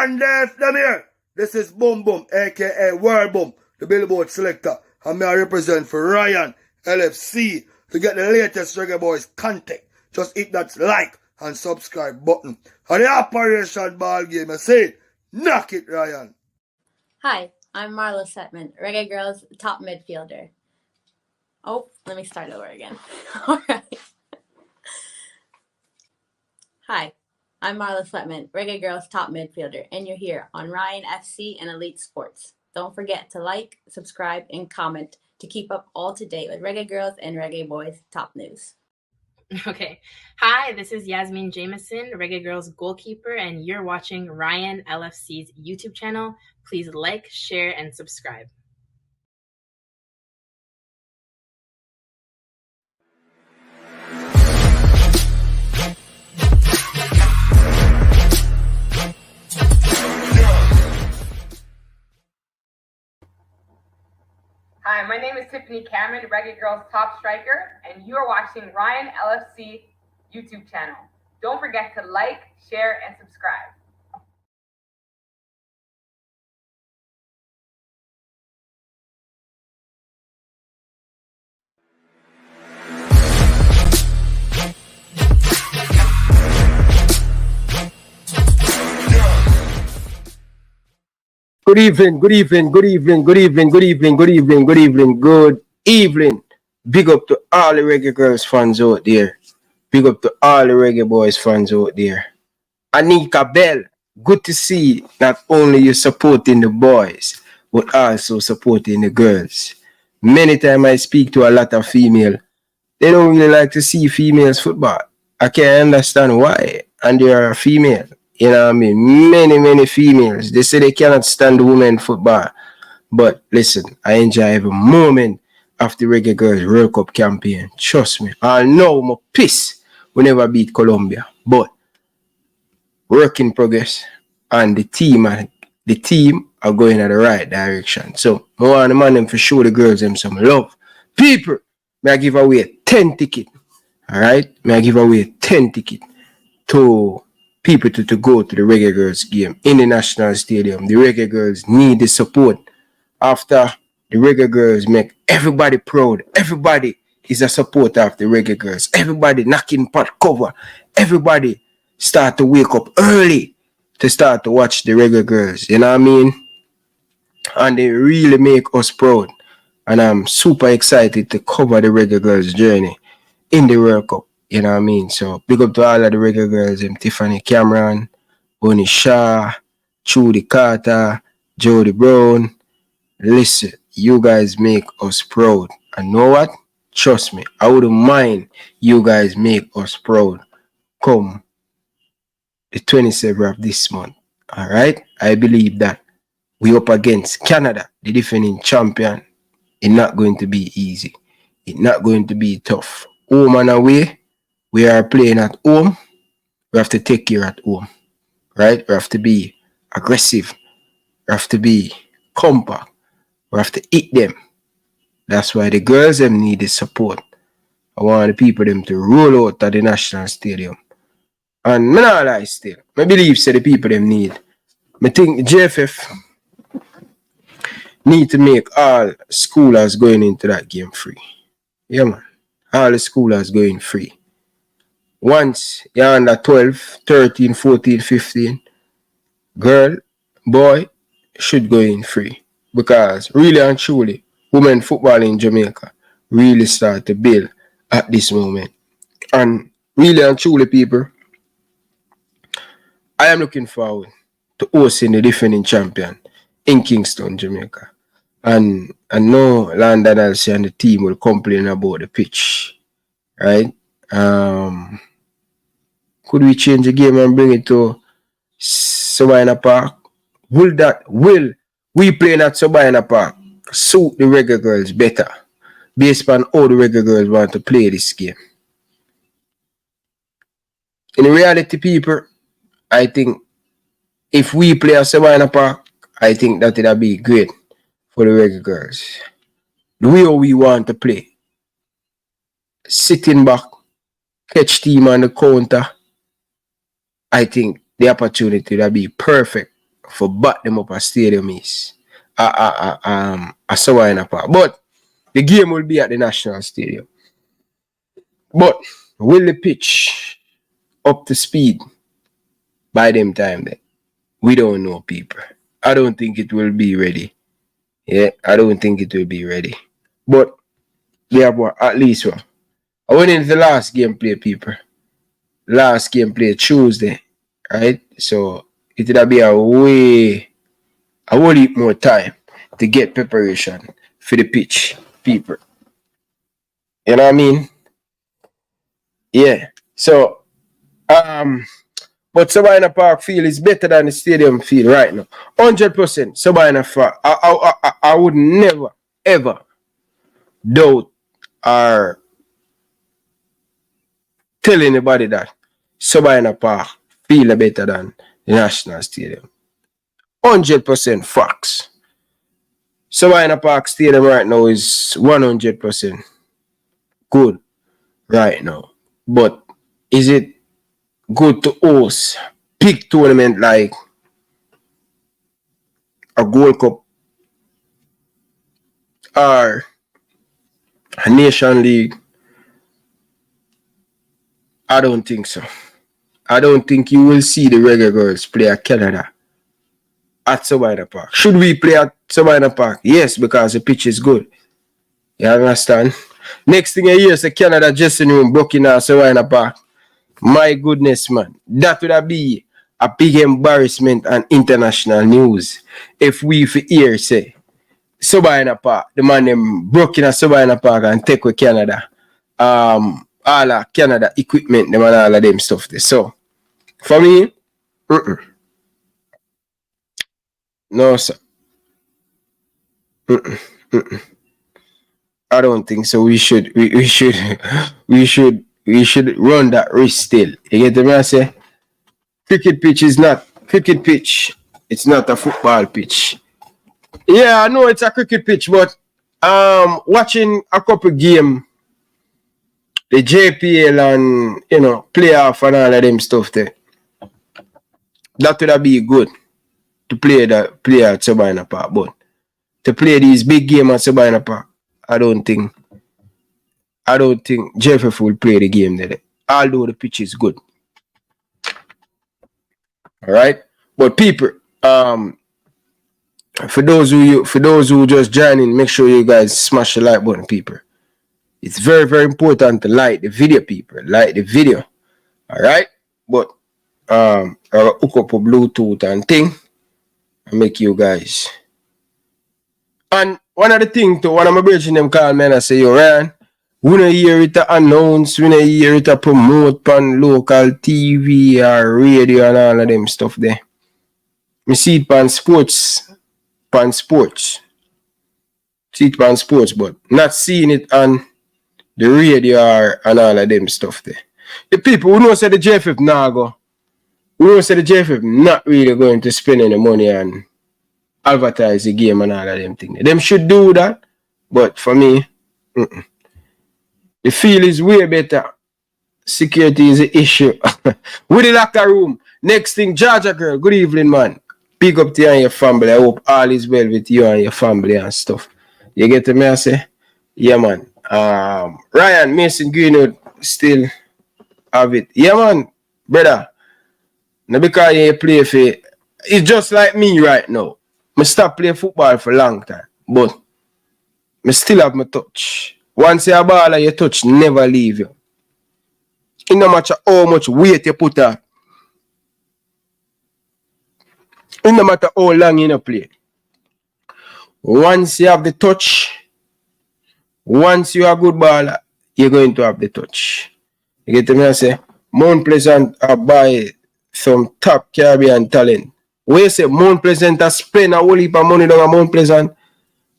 And if them here, this is Boom Boom, aka World Boom, the Billboard selector, and me I represent for Ryan LFC. To get the latest Reggae Boyz content, just hit that like and subscribe button. And the Operation Ball Game, I say, knock it, Ryan. Hi, I'm Marla Setman, Reggae Girlz top midfielder. Oh, let me start over again. All right. Hi, I'm Marla Sletman, Reggae Girlz top midfielder, and you're here on Ryan FC and Elite Sports. Don't forget to like, subscribe, and comment to keep up all to date with Reggae Girlz and Reggae Boyz top news. Okay. Hi, this is Yasmin Jameson, Reggae Girlz goalkeeper, and you're watching Ryan LFC's YouTube channel. Please like, share, and subscribe. Hi, my name is Tiffany Cameron, Reggae Girlz top striker, and you are watching Ryan LFC YouTube channel. Don't forget to like, share, and subscribe. Good evening, good evening, good evening, good evening, good evening, good evening, good evening, good evening. Big up to all the Reggae Girlz fans out there. Big up to all the Reggae Boyz fans out there. Anika Bell, good to see not only you supporting the boys, but also supporting the girls. Many times I speak to a lot of female, they don't really like to see females football. I can't understand why. And they are female. You know what I mean? Many females. They say they cannot stand women football. But listen, I enjoy every moment of the Reggae Girlz World Cup campaign. Trust me. I know I'm pissed we never beat Colombia. But work in progress. And the team are going in the right direction. So I want the man them for show the girls them some love. People, may I give away 10 tickets. Alright? May I give away 10 tickets to people to go to the Reggae Girlz game in the National Stadium. The Reggae Girlz need the support. After the Reggae Girlz make everybody proud. Everybody is a supporter of the Reggae Girlz. Everybody knocking pot cover. Everybody start to wake up early to start to watch the Reggae Girlz. You know what I mean? And they really make us proud. And I'm super excited to cover the Reggae Girlz journey in the World Cup. You know what I mean? So big up to all of the Reggae Girls, Tiffany Cameron, Bonnie Shaw, Trudy Carter, Jody Brown. Listen, you guys make us proud. And know what? Trust me, I wouldn't mind you guys make us proud. Come the 27th of this month. Alright? I believe that we up against Canada, the defending champion. It's not going to be easy. It's not going to be tough. Home and away. We are playing at home. We have to take care at home, right? We have to be aggressive. We have to be compact. We have to eat them. That's why the girls them need the support. I want the people them to roll out at the National Stadium. And me not lie still. I believe the people them need. I think the JFF need to make all schoolers going into that game free. Yeah, man. All the schoolers going free. Once you're under 12, 13, 14, 15, girl, boy, should go in free. Because really and truly, women football in Jamaica really start to build at this moment. And really and truly, people, I am looking forward to hosting the defending champion in Kingston, Jamaica. And I know Landon Elsie and the team will complain about the pitch, right? Could we change the game and bring it to Sabina Park? Will we playing at Sabina Park suit the Reggae Girlz better based on how the Reggae Girlz want to play this game? In reality, people, I think if we play at Sabina Park, I think that it'll be great for the Reggae Girlz. The way we want to play, sitting back, catch team on the counter, I think the opportunity will be perfect for back them up a stadium is somewhere in a park. But the game will be at the National Stadium. But will the pitch up to speed by them time then? We don't know, people. I don't think it will be ready. Yeah, I don't think it will be ready. But we have at least one. I went into the last game play, people. Last game play Tuesday, right? So it would be a whole heap more time to get preparation for the pitch, people. You know what I mean? Yeah. So but Sabina Park field is better than the stadium field right now. 100% Sabina Park. I would never, ever doubt or tell anybody that Sabina Park feel better than the National Stadium. 100% facts. Sabina Park Stadium right now is 100% good right now. But is it good to host big tournament like a Gold Cup or a Nation League? I don't think so. I don't think you will see the Reggae Girlz play at Canada at Sabina Park. Should we play at Sabina Park? Yes, because the pitch is good. You understand? Next thing you hear is the Canada dressing room broken at Sabina Park. My goodness, man. That would be a big embarrassment and international news if we hear say Sabina Park, the man them broke in a Sabina Park and take with Canada. All of Canada equipment, them and all of them stuff there. So for me, no sir. I don't think so. We should run that risk still. You get me? I say cricket pitch. It's not a football pitch. Yeah, I know it's a cricket pitch, but watching a couple game, the JPL and playoff and all of them stuff there, that would be good to play at Sabina Park. But to play these big games at Sabina Park, I don't think JFF will play the game there. Although the pitch is good. Alright? But people, for those who just joining, make sure you guys smash the like button, people. It's very, very important to like the video, people. Like the video. Alright? But I'll hook up a Bluetooth and thing and make you guys. And one of the things to one of my brethren them call me and I say, yo, Ryan, we don't hear it announce, we don't hear it promote on local TV or radio and all of them stuff there. Me see it on sports. See it on sports, but not seeing it on the radio or and all of them stuff there. The people who know say the JFF now go, who know say the JFF not really going to spend any money on advertise the game and all of them things. Them should do that, but for me, the feel is way better. Security is the issue. With the locker room. Next thing, Georgia girl, good evening, man. Pick up to you and your family. I hope all is well with you and your family and stuff. You get me, I say? Yeah, man. Ryan, Mason Greenwood still have it. Yeah, man, brother. Now because you play for, it's just like me right now. I stop playing football for a long time, but I still have my touch. Once you're a baller, your touch never leave you. It no matter how much weight you put up. It no matter how long you play. Once you have the touch, once you are a good baller, you're going to have the touch. You get me? I say, Mount Pleasant buy some top Caribbean talent. When you say Mount Pleasant spend a whole heap of money down at Mount Pleasant,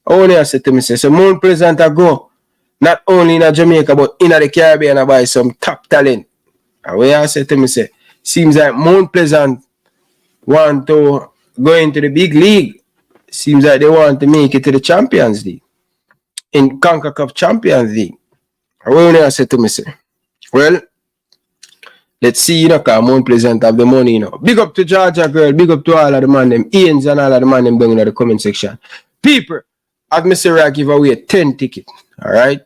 I want to say to me, so Mount Pleasant go not only in Jamaica but in the Caribbean buy some top talent. And when I say to me, say, seems like Mount Pleasant want to go into the big league. Seems like they want to make it to the Champions League. In CONCACAF Champions League. And when I say to me, say, well, Let's see, you know, because Mount Pleasant have the money, you know. Big up to Georgia Girl, big up to all of the man, them Ians and all of the man, them down in the comment section. People, as Mr. Ray give away 10 tickets, all right?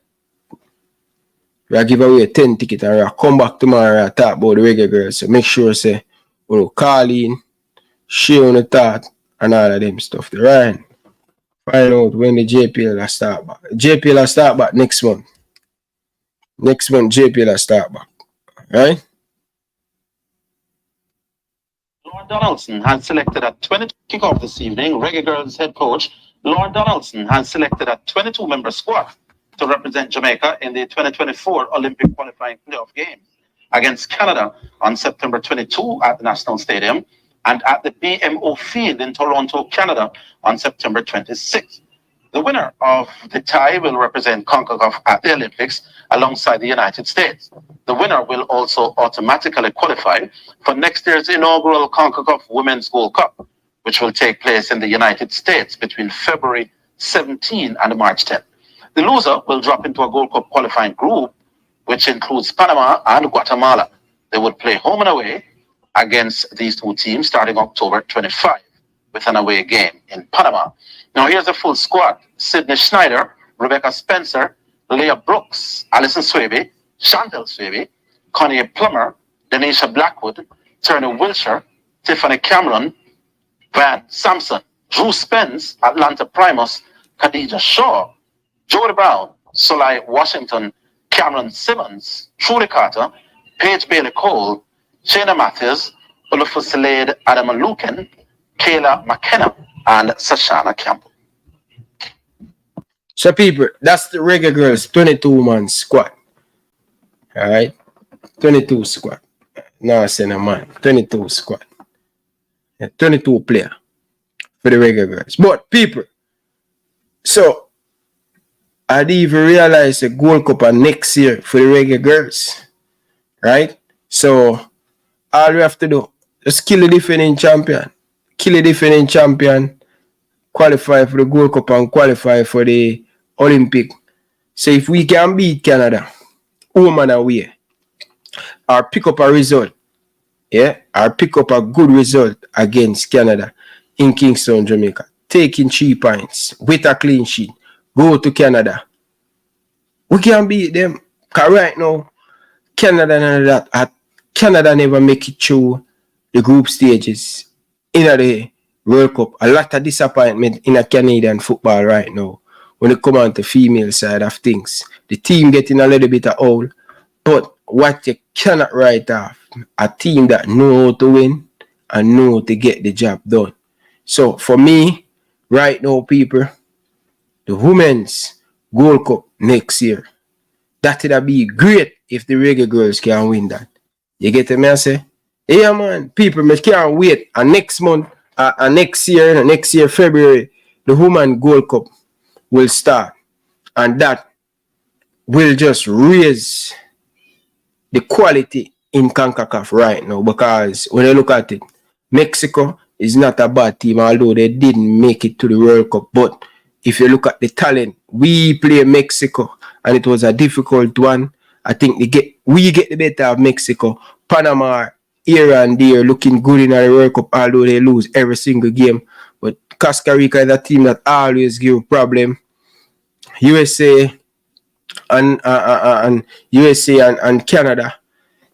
We give away 10 tickets and we'll come back tomorrow and talk about the Reggae Girls. So make sure, say, we'll call in, share on the thought, and all of them stuff. Right? Find out when the JPL will start back. JPL will start back next month. Next month, JPL will start back. Right? Lord Donaldson has selected a 20 kickoff this evening. Reggae Girls head coach Lord Donaldson has selected a 22-member squad to represent Jamaica in the 2024 Olympic qualifying playoff game against Canada on September 22 at the National Stadium and at the BMO Field in Toronto, Canada on September 26. The winner of the tie will represent CONCACAF at the Olympics alongside the United States. The winner will also automatically qualify for next year's inaugural CONCACAF Women's Gold Cup, which will take place in the United States between February 17 and March 10. The loser will drop into a Gold Cup qualifying group, which includes Panama and Guatemala. They would play home and away against these two teams starting October 25 with an away game in Panama. Now here's the full squad. Sydney Schneider, Rebecca Spencer, Leah Brooks, Alison Swaby, Chantel Swaby, Connie Plummer, Denisha Blackwood, Turner Wilshire, Tiffany Cameron, Van Sampson, Drew Spence, Atlanta Primus, Khadija Shaw, Jody Brown, Solai Washington, Cameron Simmons, Trudy Carter, Paige Bailey Cole, Shayna Matthews, Olufusilade Adama Luken, Kayla McKenna, and Sashana Campbell. So people, that's the Reggae Girls 22-man squad. Alright? 22 squad. No, I say no man. 22 squad. 22 player for the Reggae Girls. But people, so I didn't even realize the Gold Cup are next year for the Reggae Girls. Right? So all we have to do is kill the defending champion. Kill the defending champion, qualify for the Gold Cup and qualify for the Olympic. So if we can beat Canada, home and away, or pick up a result, or pick up a good result against Canada in Kingston, Jamaica, taking 3 points with a clean sheet, go to Canada, we can beat them. Because right now, Canada never make it through the group stages in the World Cup. A lot of disappointment in a Canadian football right now when it comes on to female side of things. The team getting a little bit of old, but what you cannot write off, a team that know how to win and know to get the job done. So for me, right now, people, the Women's Gold Cup next year, that would be great if the Reggae Girls can win that. You get me? I say, yeah, man, people, me can't wait. And next month, next year, February, the Women's Gold Cup will start. And that will just raise the quality in CONCACAF right now. Because when you look at it, Mexico is not a bad team, although they didn't make it to the World Cup. But if you look at the talent, we play Mexico, and it was a difficult one. I think we get the better of Mexico. Panama here and there looking good in the World Cup, although they lose every single game. But Costa Rica is a team that always give problem. USA and Canada,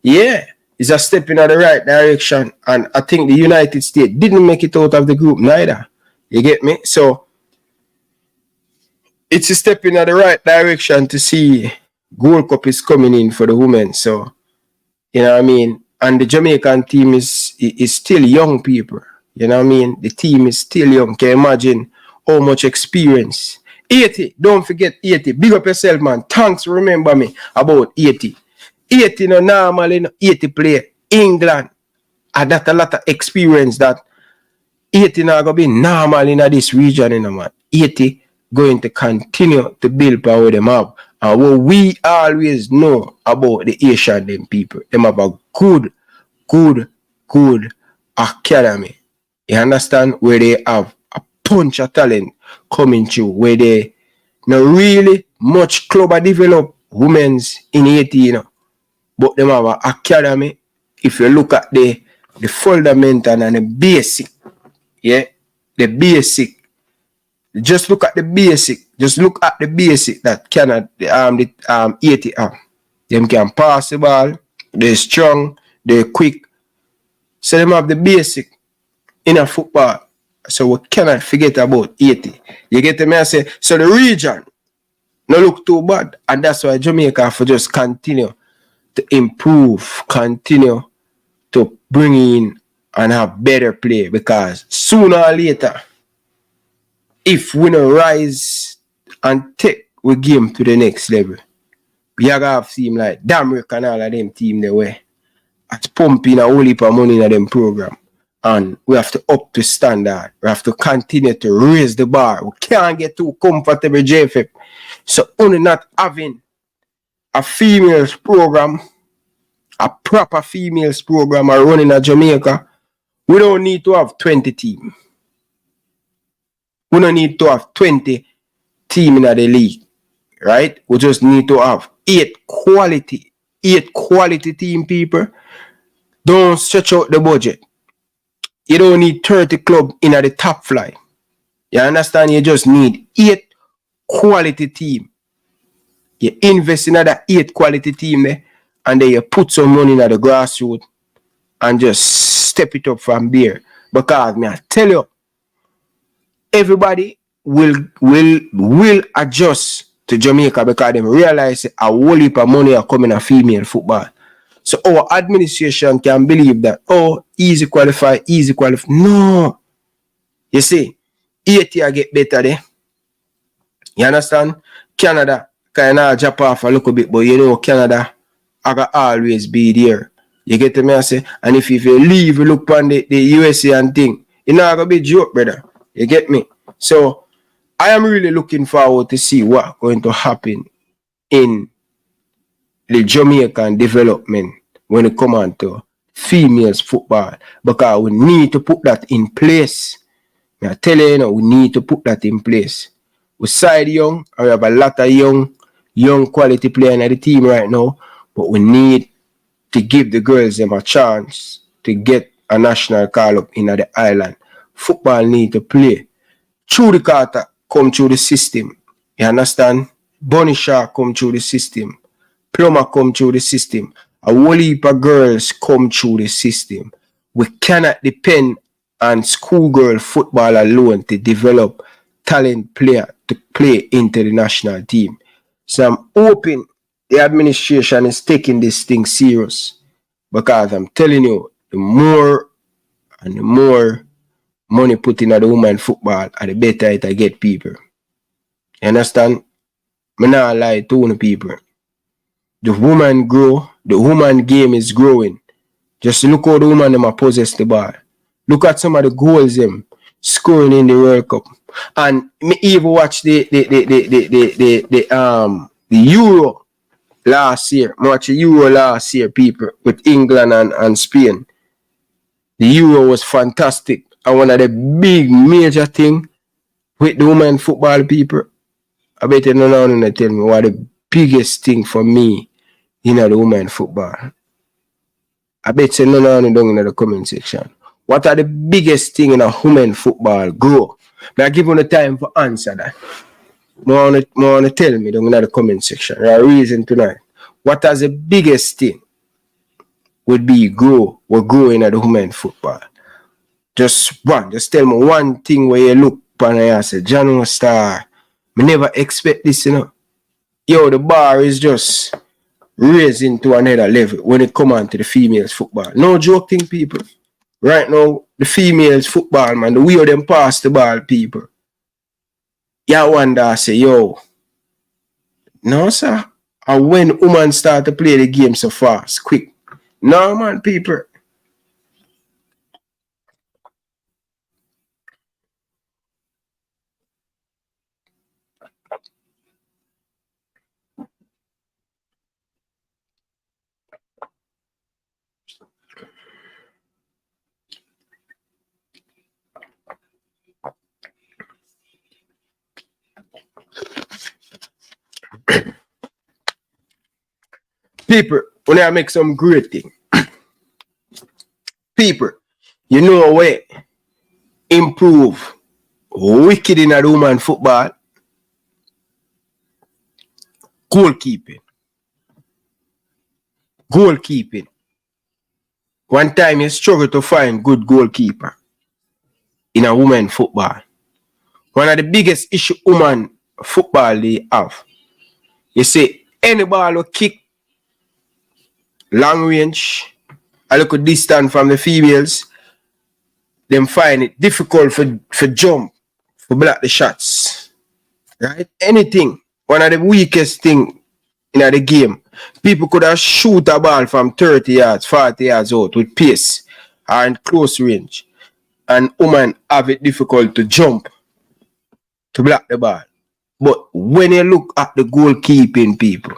yeah, is a step in the right direction. And I think the United States didn't make it out of the group neither. You get me? So it's a step in the right direction to see Gold Cup is coming in for the women. So, you know what I mean? And the Jamaican team is still young people. You know what I mean? The team is still young. Can you imagine how much experience? 80, don't forget 80. Big up yourself, man. Thanks for remember me about 80. 80 no normally, 80 player. England. And that a lot of experience that 80 now going to be normal in this region, you know, man. 80 going to continue to build power them up. And what we always know about the Asian them people, them have a good academy. You understand? Where they have a punch of talent coming through, where they not really much club develop women's in 80, you know, but them have an academy if you look at the fundamental and the basic, yeah, the basic. Just look at the basic. Just look at the basic that cannot 80 them can pass the ball, they're strong, they're quick. So them have the basic in a football. So we cannot forget about 80. You get me? I say, so the region no look too bad. And that's why Jamaica have to just continue to improve, continue to bring in and have better play, because sooner or later, if we don't rise and take we game to the next level, we are going to have team like Damrick and all of them team the way at pumping a whole heap of money in them program. And we have to up the standard. We have to continue to raise the bar. We can't get too comfortable JFF. So only not having a females program, a proper females program are running at Jamaica, we don't need to have 20 teams. We don't need to have 20 teams in the league, right? We just need to have 8 quality team people. Don't stretch out the budget. You don't need 30 clubs in the top flight. You understand? You just need 8 quality team. You invest in that 8 quality team there, and then you put some money in the grassroots and just step it up from there. Because I tell you, everybody will adjust to Jamaica because they realize a whole heap of money are coming to female football. So our administration can believe that, easy qualify. No. You see, 80 get better there. You understand? Canada kind of jump off a little bit, but you know Canada I got always be there. You get me? I say, and if you leave, you look on the USA and thing, it's not gonna be joke, brother. You get me? So I am really looking forward to see what's going to happen in the Jamaican development when it comes on to females football, because we need to put that in place. I tell you, we need to put that in place. We side young, and we have a lot of young quality players in the team right now, but we need to give the girls them a chance to get a national call up in the island. Football need to play. Through the Carter come through the system. You understand? Bunny Shaw come through the system. Plumber come through the system. A whole heap of girls come through the system. We cannot depend on schoolgirl football alone to develop talent player to play into the national team. So I'm hoping the administration is taking this thing serious, because I'm telling you, the more and the more money put in the women football, the better it get people. You understand? I'm not lie to the people. The woman grow, the woman game is growing. Just look how the woman them possess the ball. Look at some of the goals them scoring in the World Cup. And me even watch the Euro last year. I watched the Euro last year, people, with England and Spain. The Euro was fantastic. And one of the big major thing with the women football people, I bet you no one to tell me what the biggest thing for me in the women football. I bet you no one down in the comment section. What are the biggest thing in a women football grow? May I give you the time for answer that. More want to tell me down in the comment section. There are reason tonight. What is the biggest thing would be grow in the women football? Just tell me one thing where you look upon and you say, John Star, I never expect this, you know. Yo, the bar is just raising to another level when it comes on to the females football. No joking, people. Right now, the females football, man, the way them pass the ball, people. You wonder, say, yo, no, sir. And when women start to play the game so fast, quick. No, man, people. People, when I make some great thing, People, you know where improve wicked in a woman football? Goalkeeping. Goalkeeping. One time you struggle to find good goalkeeper in a woman football. One of the biggest issue woman football they have. You see, any ball will kick long range, a little distance from the females, them find it difficult for jump, for block the shots. Right? Anything. One of the weakest thing in the game. People could have shoot a ball from 30 yards, 40 yards out with pace or in close range. And women have it difficult to jump to block the ball. But when you look at the goalkeeping, people,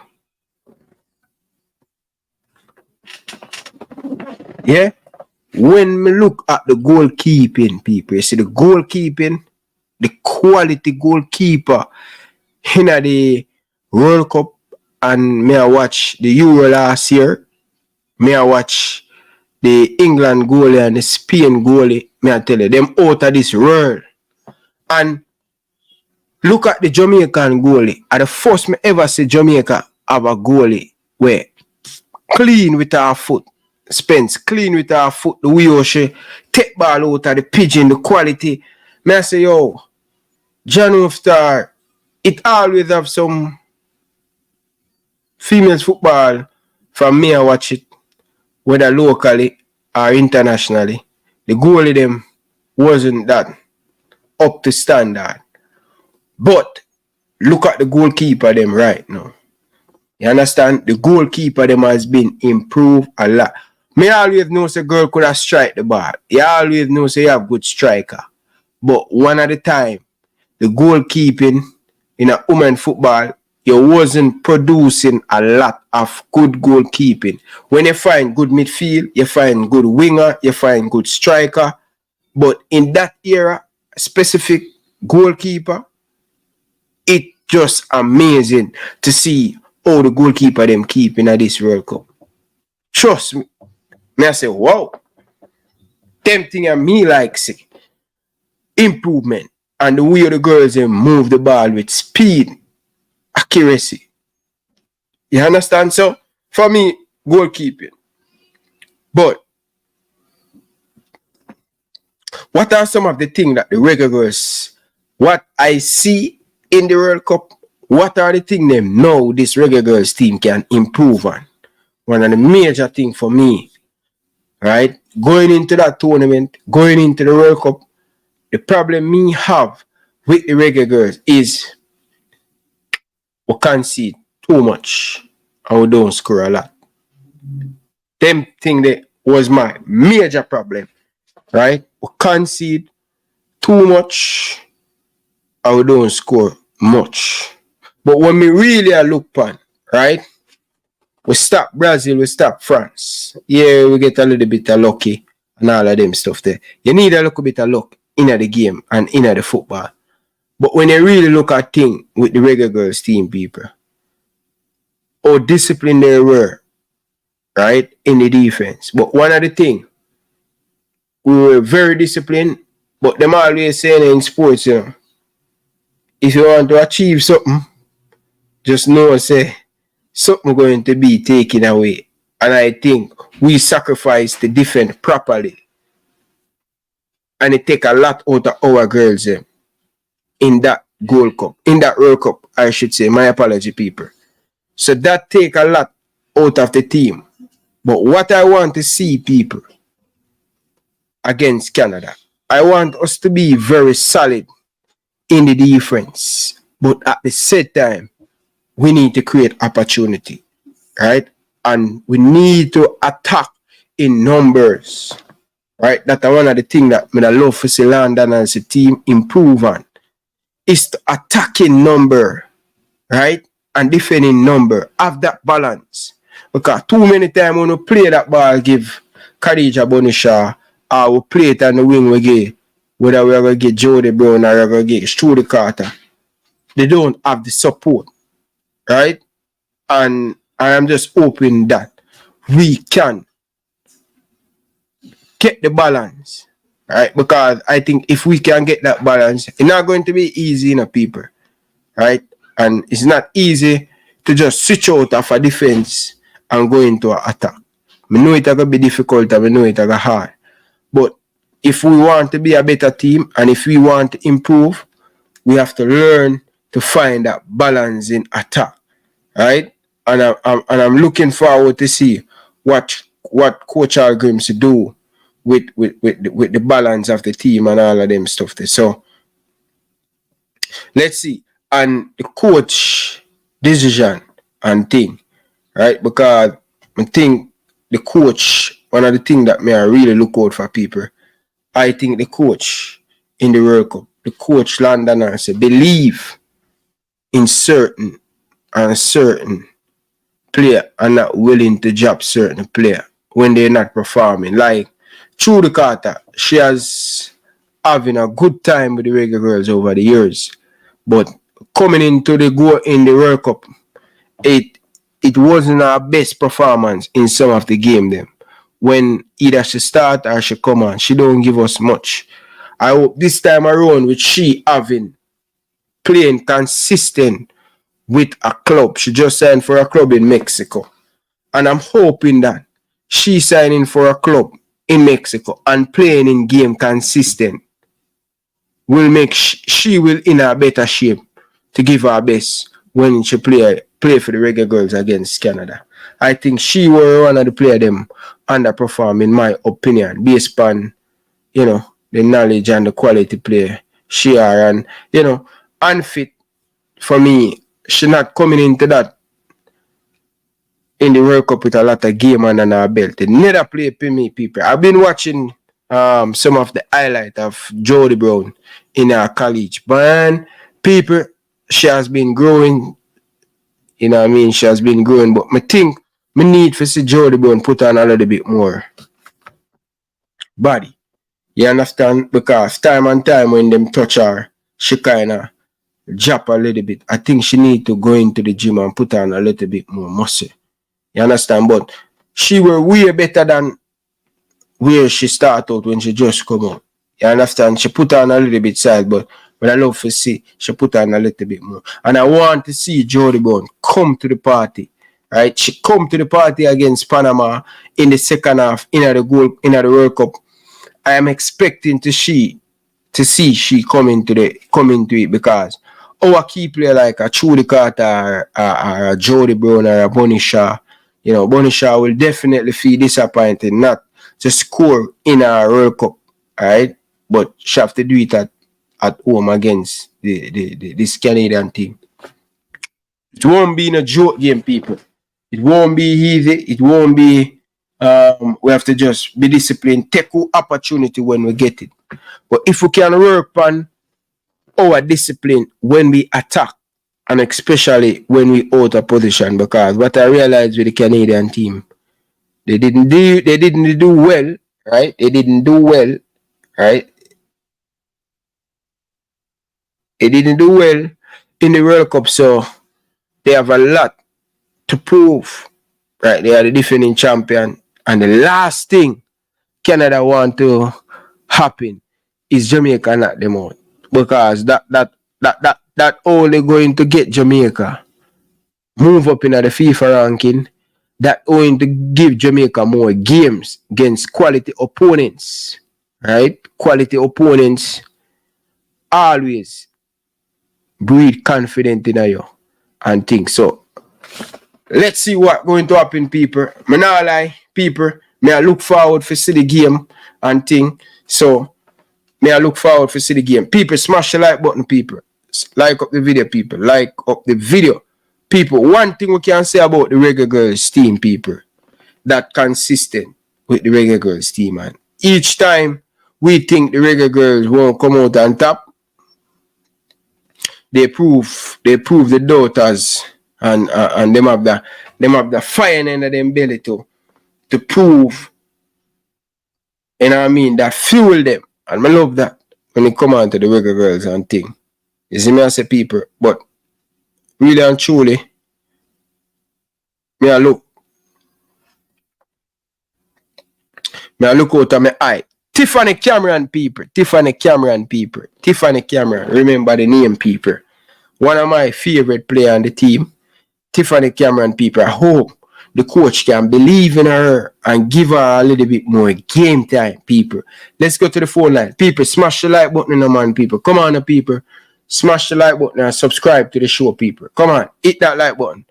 yeah, when we look at the goalkeeping, people, you see the goalkeeping, the quality goalkeeper in the World Cup, and may I watch the Euro last year, may I watch the England goalie and the Spain goalie, may I tell you, them out of this world. And look at the Jamaican goalie. At the first me ever see Jamaica have a goalie where clean with her foot. Spence clean with her foot. The way she take ball out of the pigeon, the quality. May I say, yo, John Star, it always have some females football from me I watch it, whether locally or internationally. The goalie them wasn't that up to standard. But look at the goalkeeper them right now. You understand? The goalkeeper them has been improved a lot. Me always know say girl could have strike the ball. You always know say you have good striker. But one at a time, the goalkeeping in a women football, you wasn't producing a lot of good goalkeeping. When you find good midfield, you find good winger, you find good striker. But in that era, specific goalkeeper, it just amazing to see how the goalkeeper them keeping at this World Cup. Trust me. I say, wow. Tempting and me like say improvement. And the way the girls them move the ball with speed, accuracy. You understand? So for me, goalkeeping. But what are some of the things that the Reggae Girls, what I see in the World Cup, what are the things them know this Reggae Girls team can improve on? One of the major things for me, right? Going into that tournament, going into the World Cup, the problem me have with the Reggae Girls is we concede too much and we don't score a lot. Them thing that was my major problem, right? We concede too much and we don't score much. But when we really look on, right? We stop Brazil, we stop France. Yeah, we get a little bit of lucky and all of them stuff there. You need a little bit of luck in the game and in the football. But when you really look at things with the Reggae Girls team, people, how disciplined they were, right, in the defense. But one of the things, we were very disciplined, but them always saying in sports, you know, if you want to achieve something, just know, say, something going to be taken away. And I think we sacrifice to defend properly. And it take a lot out of our girls in that Gold Cup, in that World Cup, I should say. My apology, people. So that take a lot out of the team. But what I want to see, people, against Canada, I want us to be very solid in the defense. But at the same time, we need to create opportunity, right? And we need to attack in numbers, right? That's one of the things that I love to see London as a team improve on. Is to attacking number, right? And defending number. Have that balance. Because too many times when we play that ball, give Khadija Bonisha, or we play it on the wing we get, whether we're going to get Jody Brown or we're going to get Stuart Carter, they don't have the support, right? And I am just hoping that we can get the balance, right? Because I think if we can get that balance, it's not going to be easy, people, right? And it's not easy to just switch out of a defense and go into an attack. I know it's going to be difficult and I know it's going to be hard. But if we want to be a better team and if we want to improve, we have to learn to find that balance in attack, right? And I'm looking forward to see what Coach Girlz do with the balance of the team and all of them stuff there. So let's see. And the coach decision and thing, right? Because I think the coach, one of the things that I really look out for people, I think the coach in the World Cup, the coach London say believe in certain player and not willing to drop certain player when they're not performing. Like Trudy Carter, she has having a good time with the Reggae Girlz over the years, but coming into the World Cup, it wasn't her best performance in some of the game them. When either she start or she come on, she don't give us much. I hope this time around with she having playing consistent with a club. She just signed for a club in Mexico. And I'm hoping that she signing for a club in Mexico and playing in game consistent will make she will in a better shape to give her best when she play for the Reggae Girlz against Canada. I think she were one of the players them underperform in my opinion, based on, the knowledge and the quality player she are, and, unfit for me. She not coming into that in the World Cup with a lot of game under her belt. They never play for me, people. I've been watching some of the highlight of Jody Brown in her college. But people, she has been growing. You know what I mean? She has been growing. But I think I need to see Jody Brown put on a little bit more body. You understand? Because time and time when them touch her, she kind of drop a little bit. I think she need to go into the gym and put on a little bit more muscle. You understand? But she were way better than where she started out when she just come out. You understand? She put on a little bit side, but I love to see she put on a little bit more. And I want to see Jody Brown come to the party. Right? She come to the party against Panama in the second half in the World Cup. I am expecting to see she come into it because our key player like a Trudy Carter or a Jody Brown or a Bonnie Shaw, Bonnie Shaw will definitely feel disappointed not to score in our World Cup, right? But she have to do it at home against this Canadian team. It won't be in a joke game, people. It won't be easy. It won't be. We have to just be disciplined, take our opportunity when we get it. But if we can work on our discipline when we attack, and especially when we out of position, because what I realized with the Canadian team, they didn't do well, right? They didn't do well, right? They didn't do well in the World Cup, so they have a lot to prove, right? They are the defending champion. And the last thing Canada want to happen is Jamaica knock them out. Because that only going to get Jamaica move up in the FIFA ranking. That going to give Jamaica more games against quality opponents. Right? Quality opponents always breed confidence in you and things. So let's see what going to happen, people. Me not lie, people. Me I look forward to see the game and thing. So me I look forward to see the game. People, smash the like button, people. Like up the video, people. Like up the video. People, one thing we can say about the Reggae Girlz team, people, that consistent with the Reggae Girlz team, man. Each time we think the Reggae Girlz won't come out on top, they prove the daughters and them have the fire in them belly to prove, you know what I mean, that fuel them. And I love that when it come on to the Reggae Girlz and thing. You see me, I say people, but really and truly, me I look I look out of my eye. Tiffany Cameron people. Tiffany Cameron people. Tiffany Cameron. Remember the name people. One of my favorite players on the team. Tiffany Cameron people. I hope the coach can believe in her and give her a little bit more game time, people. Let's go to the phone line. People, smash the like button, man, people. Come on, people. Smash the like button and subscribe to the show, people. Come on, hit that like button.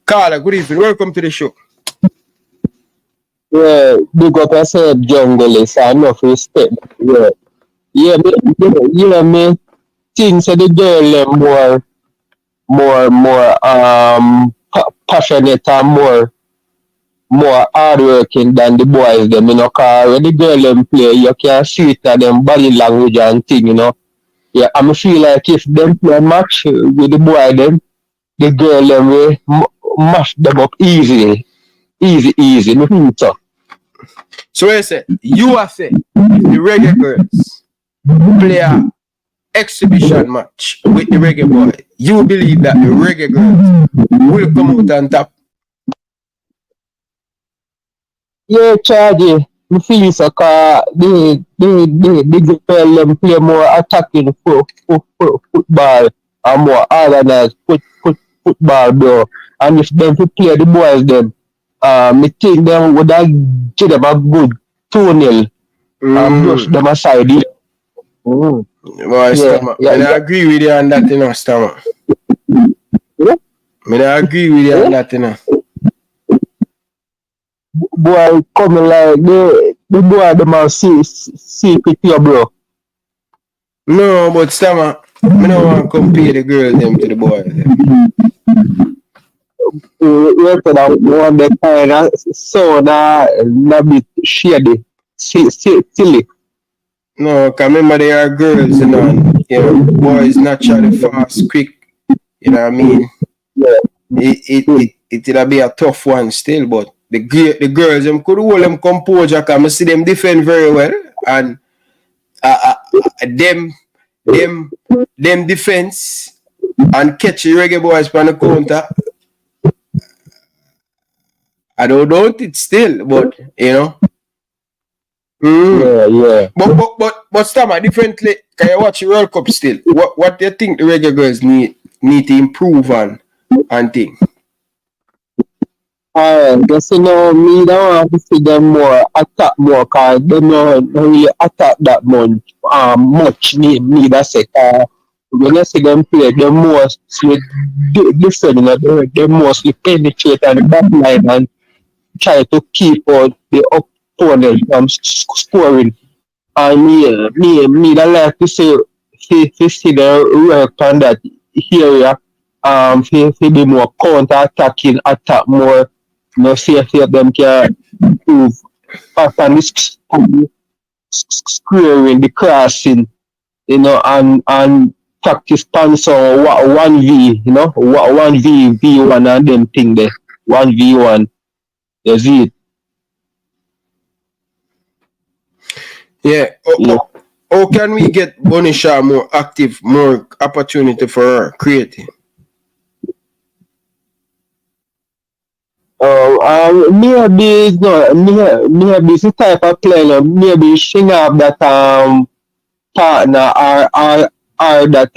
Carla, good evening. Welcome to the show. Yeah, big up yourself, jungle is enough respect. Yeah. Me things that the girl more passionate and more hardworking than the boys them, you know, cause when the girl them play, you can see it at them body language and thing, you know. Yeah, I feel like if them play a match with the boy them, the girl them will mash them up easily. Easy, me think so. So I say, you are saying the Reggae Girls play a exhibition match with the Reggae Boy. You believe that the Reggae Girls will come out on top? Yeah, Charlie, me feel so cause the girl them play more attacking football and more organized football though. And if them to play the boys them, me think them would have give them a good 2-0 and brush them aside. Boy, and I agree with you on that, you know, Stammer. Yeah? I agree with you on that, you know. Boy, coming like the boy them are secret here, bro. No, but Stammer, I don't want to compare the girls them to the boys. You know, one that kind of so a bit shady, silly. No, because remember they are girls, you know, boys naturally fast, quick, you know what I mean? Yeah. It'll be a tough one still, but the girls, them could hold them composure, because I see them defend very well, and them defense and catch the Reggae Boys on the counter. I don't doubt it still, but you know. Yeah. But Stammer, differently, can you watch the World Cup still? What do you think the Reggae Girls need to improve on and thing? Just you know, me don't want to see them more attack more, cause they don't really attack that much. Me that say, when I see them play, they mostly listen, you know, they mostly penetrate on the back line and try to keep out the opponent from scoring. And me that like to see the work on that area. To be more counter-attacking, attack more, you know, see if them can improve fast on the squaring, the crossing, you know, and practice sponsor 1v, you know, 1v, V1 and them thing there, 1v1, you see it. Yeah. How can we get Bonisha more active, more opportunity for her creating? Maybe this type of player, maybe she have that partner or that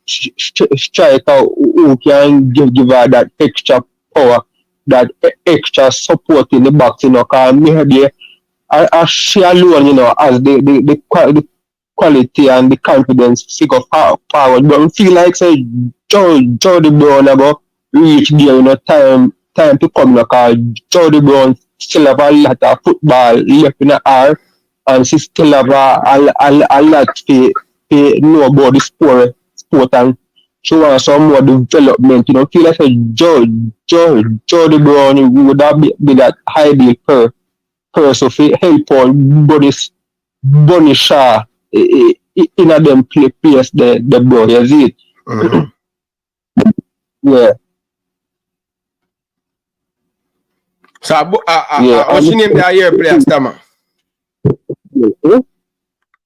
striker who can give her that extra power, that extra support in the box, you know, cause maybe she alone, you know, has the quality and the confidence to go forward. But I feel like say Jody Brown about reach there, you know, time to come, because Jody Brown still have a lot of football left in her, and she still have a lot to know about the sport, and she wants some more development, you know. Feel like Jody Brown would have be that ideal person to help on Bunny Shaw in a them place the bro, you see it? Mm-hmm. Yeah. So, what's your name that year player, Stammer? Mm-hmm.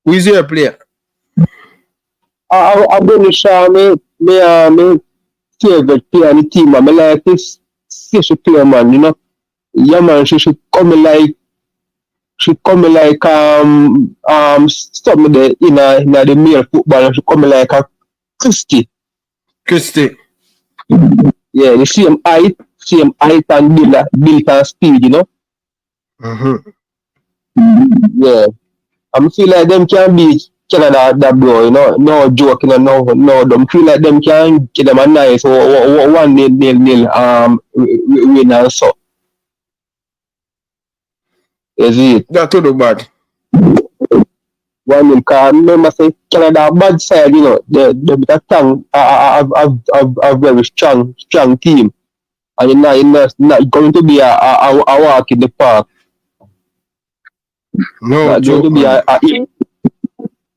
Who is your player? I Bunny Shaw, me favorite player on the team, I like this she play, man, you know. Yeah, man, she should come like she coming like something there in the male football. She coming like a Christy. Yeah, the same height and build and speed, you know. Yeah, I feel like them can beat Canada that bro, you know. No joking, no. Them feel like them can give them a nice 1-0 win also. Is it? That too bad. One because remember say Canada bad side, you know, they a strong, a very strong team, and it's not going to be a walk in the park. No, Not going to be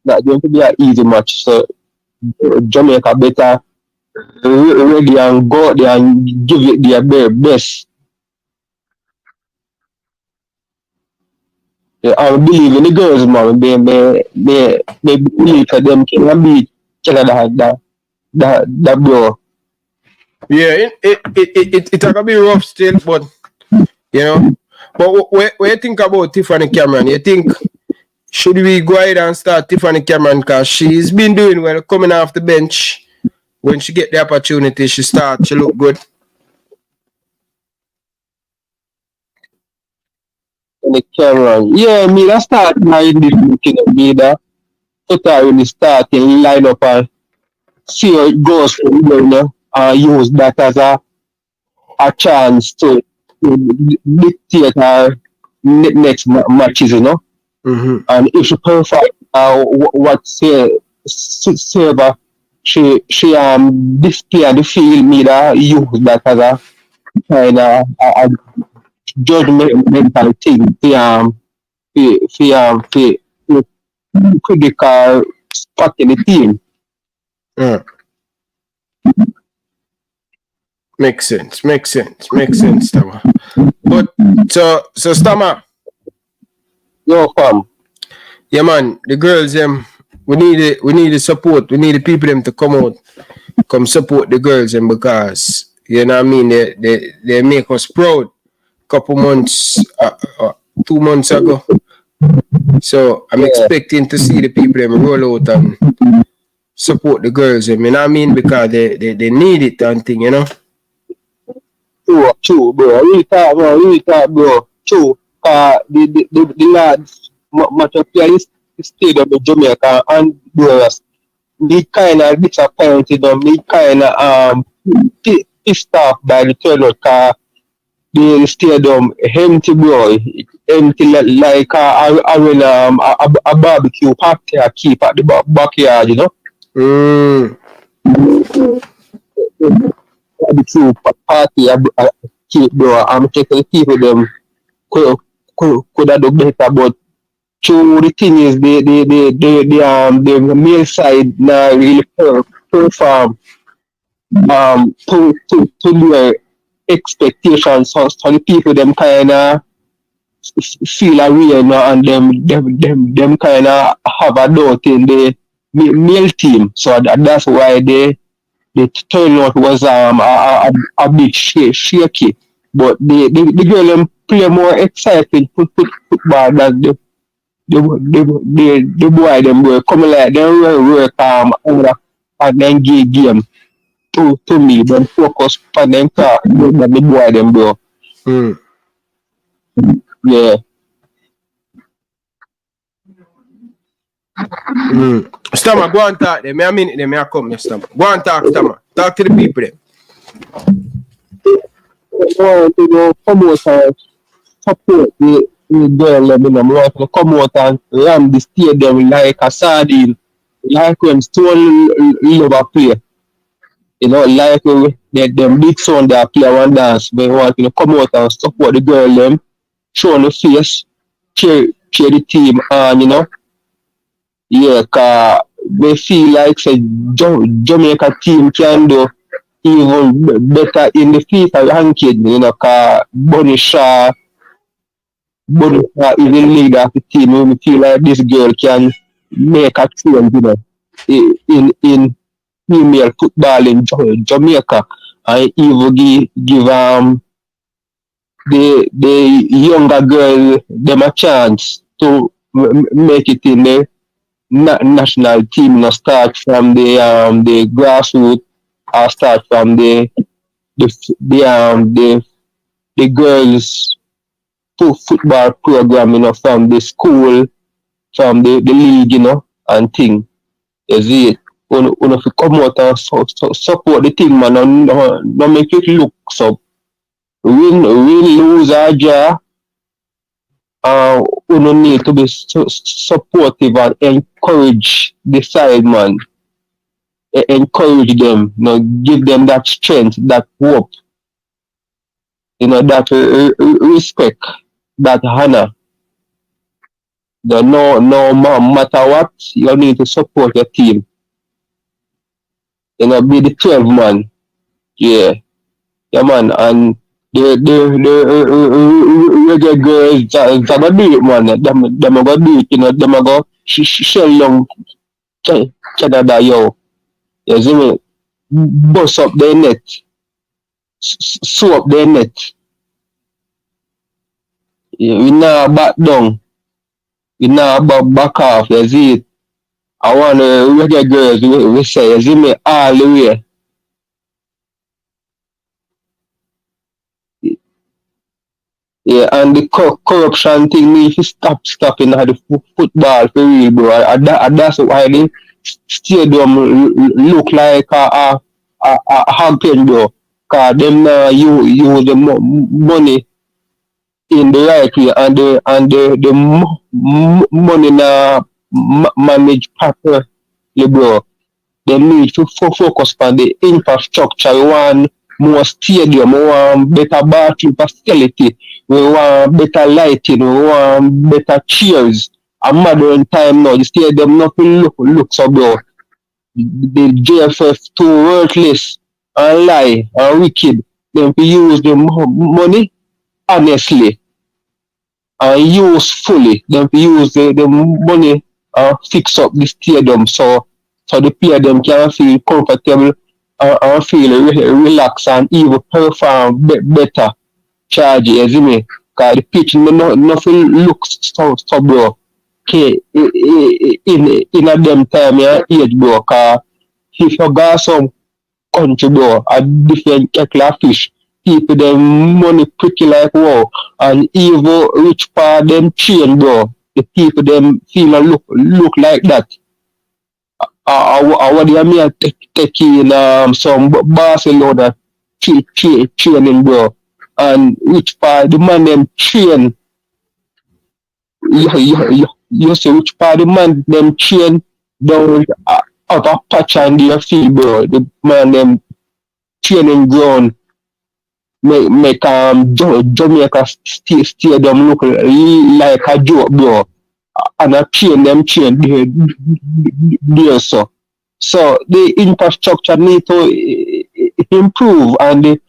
not going to be an easy match. So Jamaica better ready and go out there and give it their very best. Yeah, I believe in the girls, man. They believe that them can beat Canada that bro. Yeah, it gonna be rough still, but you know. But what you think about Tiffany Cameron? You think should we go ahead and start Tiffany Cameron because she's been doing well coming off the bench? When she get the opportunity, she look good. The Cameron. Yeah, me that start in this looking at me that put her in the starting line up and see how it goes from there, you know, and use that as a chance to dictate her next matches, you know. And if she perform what serve she display the field, me that use that as a kind of a judgmental thing for critical spot in the team. Makes sense, Stama. But so Stama. Yo, fam. Yeah, man, the girls we need the support. We need the people them to come support the girls because you know what I mean. They make us proud. Couple months, 2 months ago. So I'm expecting to see the people them roll out and support the girls. You know what I mean? Because they need it and thing, you know. True, bro. Really talk, bro. True. The lads much of play stadium in Jamaica and Girls. They kind of disappointed them. They kind of pissed off by the turnout because the stadium empty, bro. Empty like a barbecue party I keep at the backyard, you know. Barbecue party I keep, bro. I'm checking the people them could have done better, but true the thing is the male side now really perform to their expectations, so the people them kinda feel a way, you know, and them kinda have a doubt in the male team. So that's why the turnout was a bit shaky. But the girl them play more exciting football than the boy them were coming like them work and then game to me, then focus on them car than the boy them, bro. Yeah. Stama, go and talk them. A minute, them I come, Stama. Go and talk, Stama. Talk to the people them. I want to go come out and support the girl them, you know. I want to come out and ram the stadium like a sardine, like when Stone Lover play. You know, like them big son they play one dance, but I want to come out and support the girl them, show on the face, cheer the team and, you know. Yeah, cause they feel like say Jamaica team can do even better in the FIFA ranking, you know, cause Bunny Shaw is the leader of the team. We feel like this girl can make a change, you know, in female football in Jamaica, and even give the younger girl them a chance to make it in the national team. You know, start from the grassroots or start from the the girls football program. You know, from the school, from the league. You know, and thing. You see it. When if you come out and support the team, man, no make it look so win, lose or draw. We don't need to be supportive and encourage the side, man. Encourage them, you know, give them that strength, that hope, you know, that respect, that honor. No matter what, you need to support your team. You know, be the 12 man. Yeah, yeah, man. And the reggae girls that gonna do it, man. Them are gonna do it, you know. Them are gonna shell young Canada, yo. You see me? Bust up their net, sew up their net. Yeah, we now back down. We now back off. You see it? I want reggae girls. We say, you see me? All the way. Yeah, and the corruption thing need to stop in the football for real, bro. And that's why the stadium look like a hog pen, bro. Cause them use the money in the right way, and the money now manage properly, bro. They need to focus on the infrastructure. We want more stadium, we want better bathroom facility, we want better lighting, we want better chairs. A modern time now, the stadium nothing look so, bro. The JFF too worthless and lie and wicked. Them to use the money honestly and usefully. Them to use the money and fix up the stadium so the player them can feel comfortable and feel relaxed and even perform better. Charge, you see me? Cause the pitch nothing looks so bro. Okay, in a them time yeah, age bro. Cause if you got some country bro, a different kettle of fish, people them money pretty like wow, and even rich part them chain bro. The people them feel and look like that. What do you mean take in some Barcelona training, bro? And which part the man them train? You see which part the man them train down out of patch on their field, bro. The man them training ground make Jamaica stadium look like a joke, bro. And I train there so. So the infrastructure need to improve and the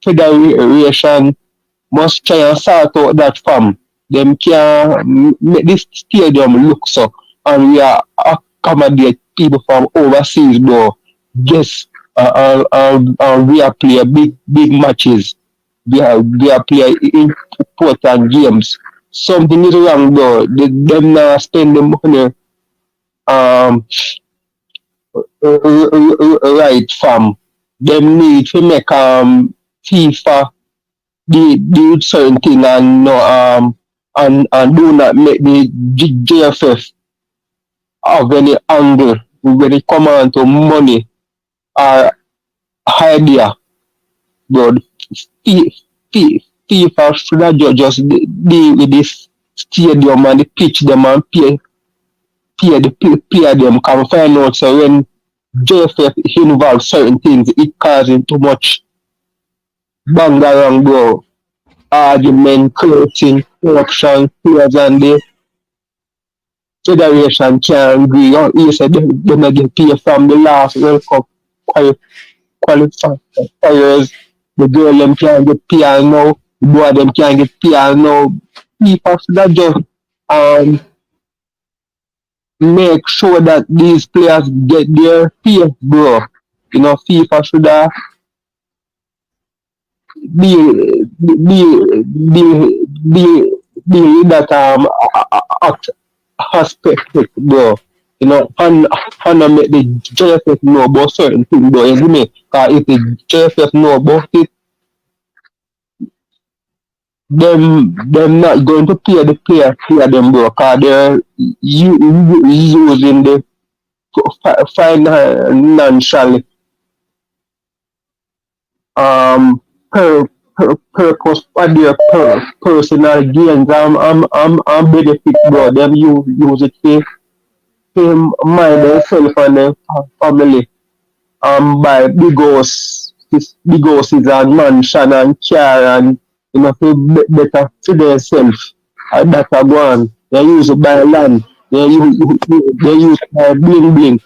federation must try and sort out that farm. Them can make this stadium look so and we are accommodate people from overseas bro. Yes, we are play big matches. We are play important games. Something is wrong though. Them now spend the money right fam. Them need to make FIFA do certain thing and no and do not make the JFF have any angle when it come on to money or idea. But FIFA should not just deal with this stadium and the pitch them and pay them can find out so when JFF involve certain things it causing too much bang around bro. Argument, cursing, corruption, players and the federation can't agree. You said they get paid from the last World Cup qualifiers. The girl them can't get paid now. The boy them can't get paid now. People should just make sure that these players get their pay, bro. You know, FIFA should be that aspect, bro. You know, and make the JFF know about certain things, bro. You see me? Cause if the JFF know about it, them not going to pay the player them, bro. Cause they're using the financial per purpose for their personal gains and benefit, bro. Them use it to mind themselves and their family. Buy big houses and mansion and car and you know to better to themselves. That a go on. They use to buy land. They use to buy bling bling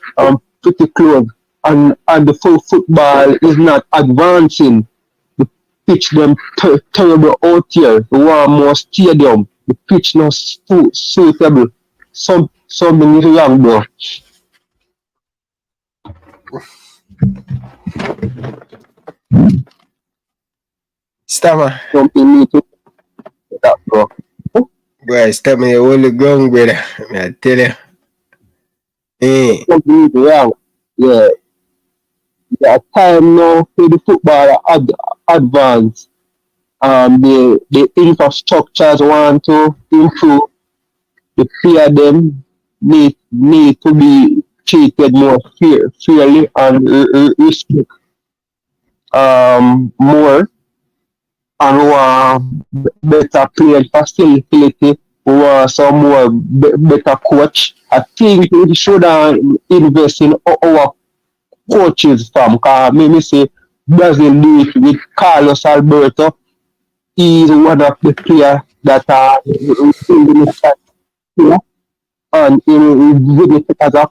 pretty clothes. And the full football is not advancing. The pitch them terrible out here. We want more stadium. The pitch not suitable. Something is wrong, bro. Stammer. Something need to that, bro. Boy, Stammer, you hold the ground, brother. I tell you. Something is wrong. Yeah. The time now for the football advance. The infrastructures want to improve. The player them need to be treated more fairly and respect more and better player facility. Some more better coach. I think we should invest in our coaches from because me say Brazil do it with Carlos Alberto. He is one of the players that are in the side and in as a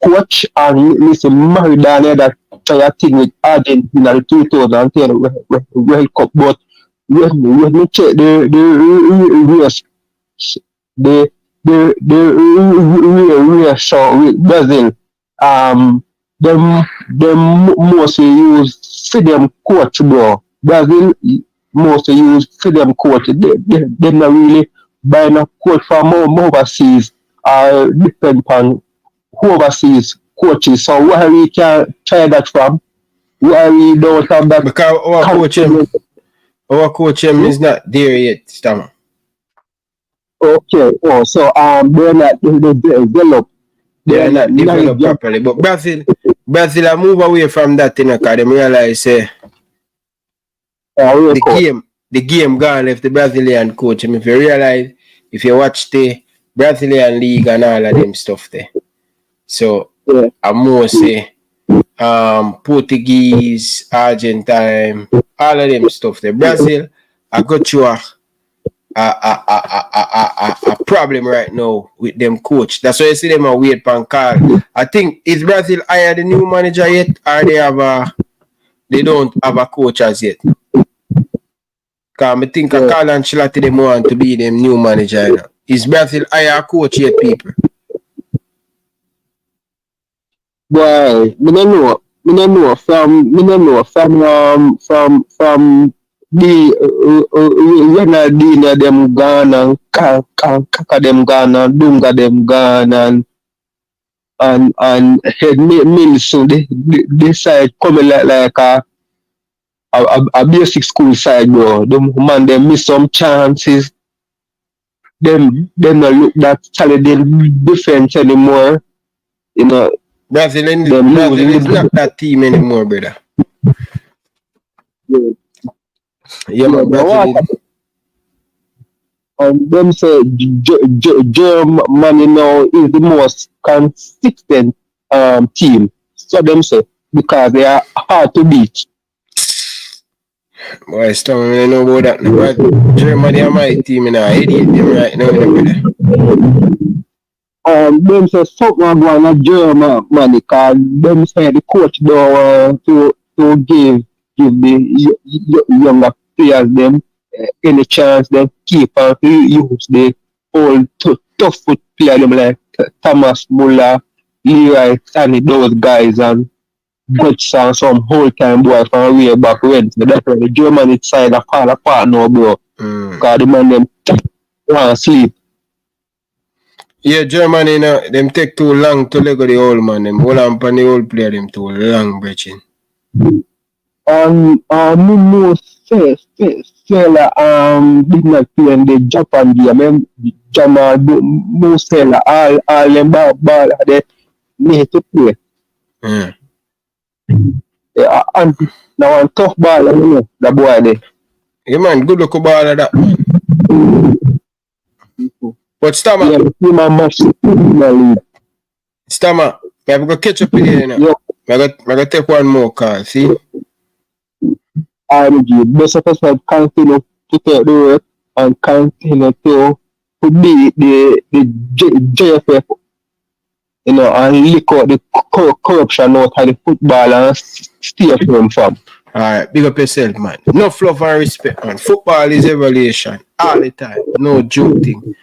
coach and listen Maradona that try a thing with Argentina in 2010 World Cup, but when we check the real show with Brazil, them mostly use for them coach, bro. Brazil mostly use for them coach. They not really buying a coach from overseas or depend on overseas coaches. So why we can try that from? Why we don't have that? Because our coach is not there yet, Stammer. Okay. Oh, so they're not developed. They're not developed properly. But Brazil are move away from that thing because they realize the game gone left the Brazilian coach. If you realize, if you watch the Brazilian league and all of them stuff there. So I more say Portuguese, Argentine, all of them stuff there. Brazil, I got you a problem right now with them coach. That's why you see them a wait pan call. I think is Brazil hired the new manager yet, or they don't have a coach as yet. Cause I think a Carlo Ancelotti them want to be them new manager. You know. Is Brazil hire a coach yet, people? Boy, me don't know from the Ronaldinho them gone and Kaka them gone and Dunga them gone and head Mills, so they side coming like a basic school side, bro. Them man they miss some chances. Them not look that solid in defense anymore. You know. Brazil is not that team anymore, brother. Yeah, man, Brazil. And them say Germany now is the most consistent team. So them say because they are hard to beat. Boy, Storm, I know about that now. But Germany are my team and I hate them right now, brother. Them say something going on Germany because them say the coach don't to give the younger players them any chance they keep and use the old tough foot player them like Thomas Muller, Leroy Sané, those guys, and Dutch and some whole time boy from way back when. So that's why the German side a fall apart now, bro. Cause the man them want sleep. Yeah, Germany, them take too long to let go the old man. Them hold on pan the old player them too long, brethren. Me know say like did not play in the Japan game. Jamal no say like all them ball they need to play. Yeah, and now one tough ball, you know, the boy there. Yeah, man, good look ball of that. But Stammer. Yeah, the team and match the lead. Stammer, we have to catch up here, you know. Yeah. I got take one more call, see? RG, best of us continue to take the work and continue to beat the JFF, you know, and lick out the corruption out of the football and stay firm from. Alright, big up yourself, man. No fluff and respect, man. Football is evolution all the time. No joke thing.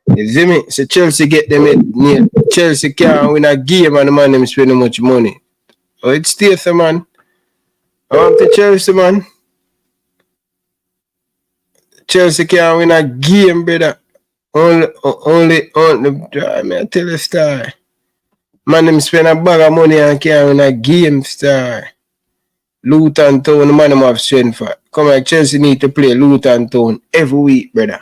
You see me? So Chelsea get them in. Chelsea can't win a game and the man them spend much money. Oh, it's stiff, man. I want to Chelsea, man. Chelsea can't win a game, brother. Only, I mean, tell you star. Man, them spend a bag of money and can't win a game, star. Luton Town, the man them have strength for. Come like Chelsea need to play Luton Town every week, brother.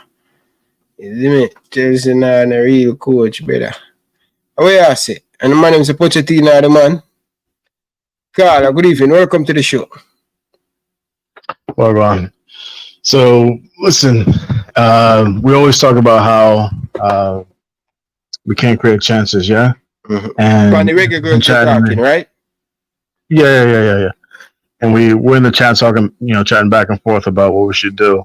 You see me? Chelsea not a real coach, brother. What you say? And the man them say Pochettino, the man. Carl, good evening. Welcome to the show. Well, Ron. So, listen, we always talk about how we can't create chances, yeah? Mm-hmm. And on the Reggae Girlz talking, right? Yeah. And we're in the chat talking, chatting back and forth about what we should do.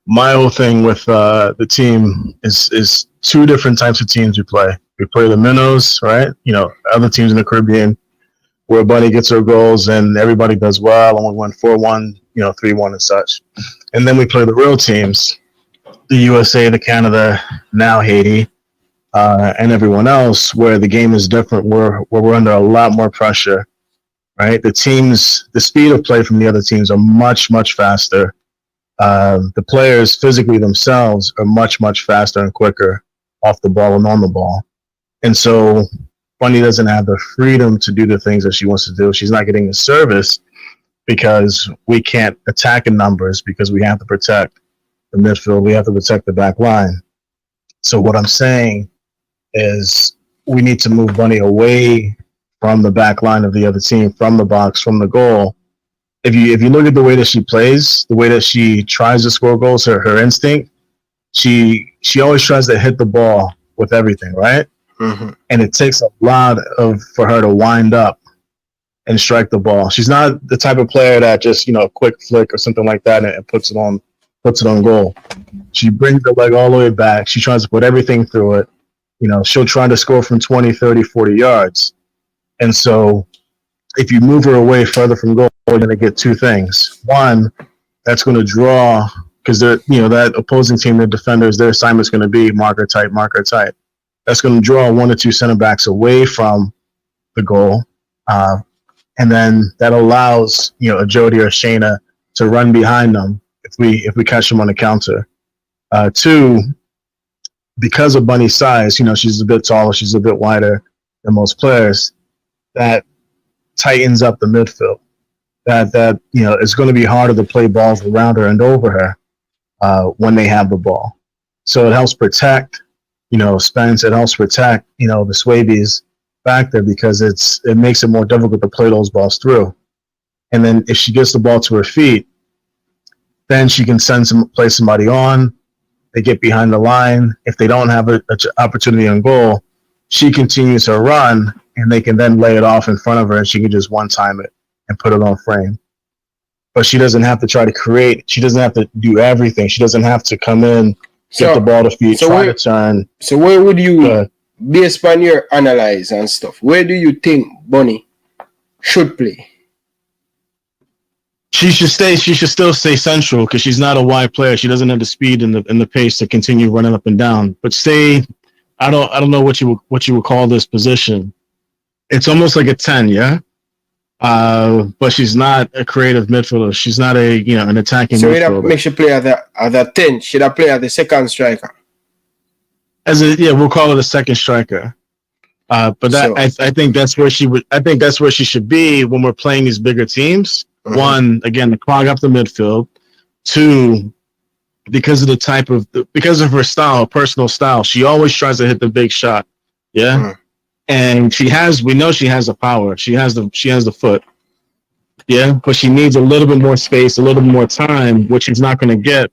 My whole thing with the team is two different types of teams we play. We play the minnows, right? Other teams in the Caribbean where Bunny gets her goals and everybody does well and we win 4-1, 3-1 and such. And then we play the real teams, the USA, the Canada, now Haiti, and everyone else, where the game is different, where we're under a lot more pressure, right? The speed of play from the other teams are much, much faster. The players physically themselves are much, much faster and quicker off the ball and on the ball. And so Bunny doesn't have the freedom to do the things that she wants to do. She's not getting the service because we can't attack in numbers because we have to protect the midfield. We have to protect the back line. So what I'm saying is we need to move Bunny away from the back line of the other team, from the box, from the goal. If you look at the way that she plays, the way that she tries to score goals, her instinct, she always tries to hit the ball with everything, right? Mm-hmm. And it takes a lot for her to wind up and strike the ball. She's not the type of player that just, a quick flick or something like that and puts it on goal. She brings the leg all the way back. She tries to put everything through it. She'll try to score from 20, 30, 40 yards. And so if you move her away further from goal, you're going to get two things. One, that's going to draw, because that opposing team, the defenders, their assignment's going to be marker tight. That's going to draw one or two center backs away from the goal. And then that allows, a Jody or Shayna to run behind them if we catch them on the counter. Two, because of Bunny's size, she's a bit taller, she's a bit wider than most players, that tightens up the midfield. That it's going to be harder to play balls around her and over her when they have the ball. So it helps protect, Spence. It helps protect, the Swabies back there because it makes it more difficult to play those balls through. And then if she gets the ball to her feet, then she can play somebody on. They get behind the line. If they don't have an opportunity on goal, she continues her run, and they can then lay it off in front of her, and she can just one-time it and put it on frame. But she doesn't have to try to create. She doesn't have to do everything. She doesn't have to come in, get the ball to feet, try to turn. So where would you, based on your analyze and stuff, where do you think Bunny should play? She should still stay central because she's not a wide player. She doesn't have the speed and the pace to continue running up and down. But I don't know what you would call this position. It's almost like a 10, yeah? But she's not a creative midfielder. She's not a an attacking So midfielder. it makes you play as a 10. Should I play as the second striker? We'll call it a second striker. But that I think that's where she would. I think that's where she should be when we're playing these bigger teams. Mm-hmm. One, again, to clog up the midfield. Two, because of her style, personal style, she always tries to hit the big shot. Yeah. Mm-hmm. And we know she has the power. She has the foot. Yeah. But she needs a little bit more space, a little bit more time, which she's not going to get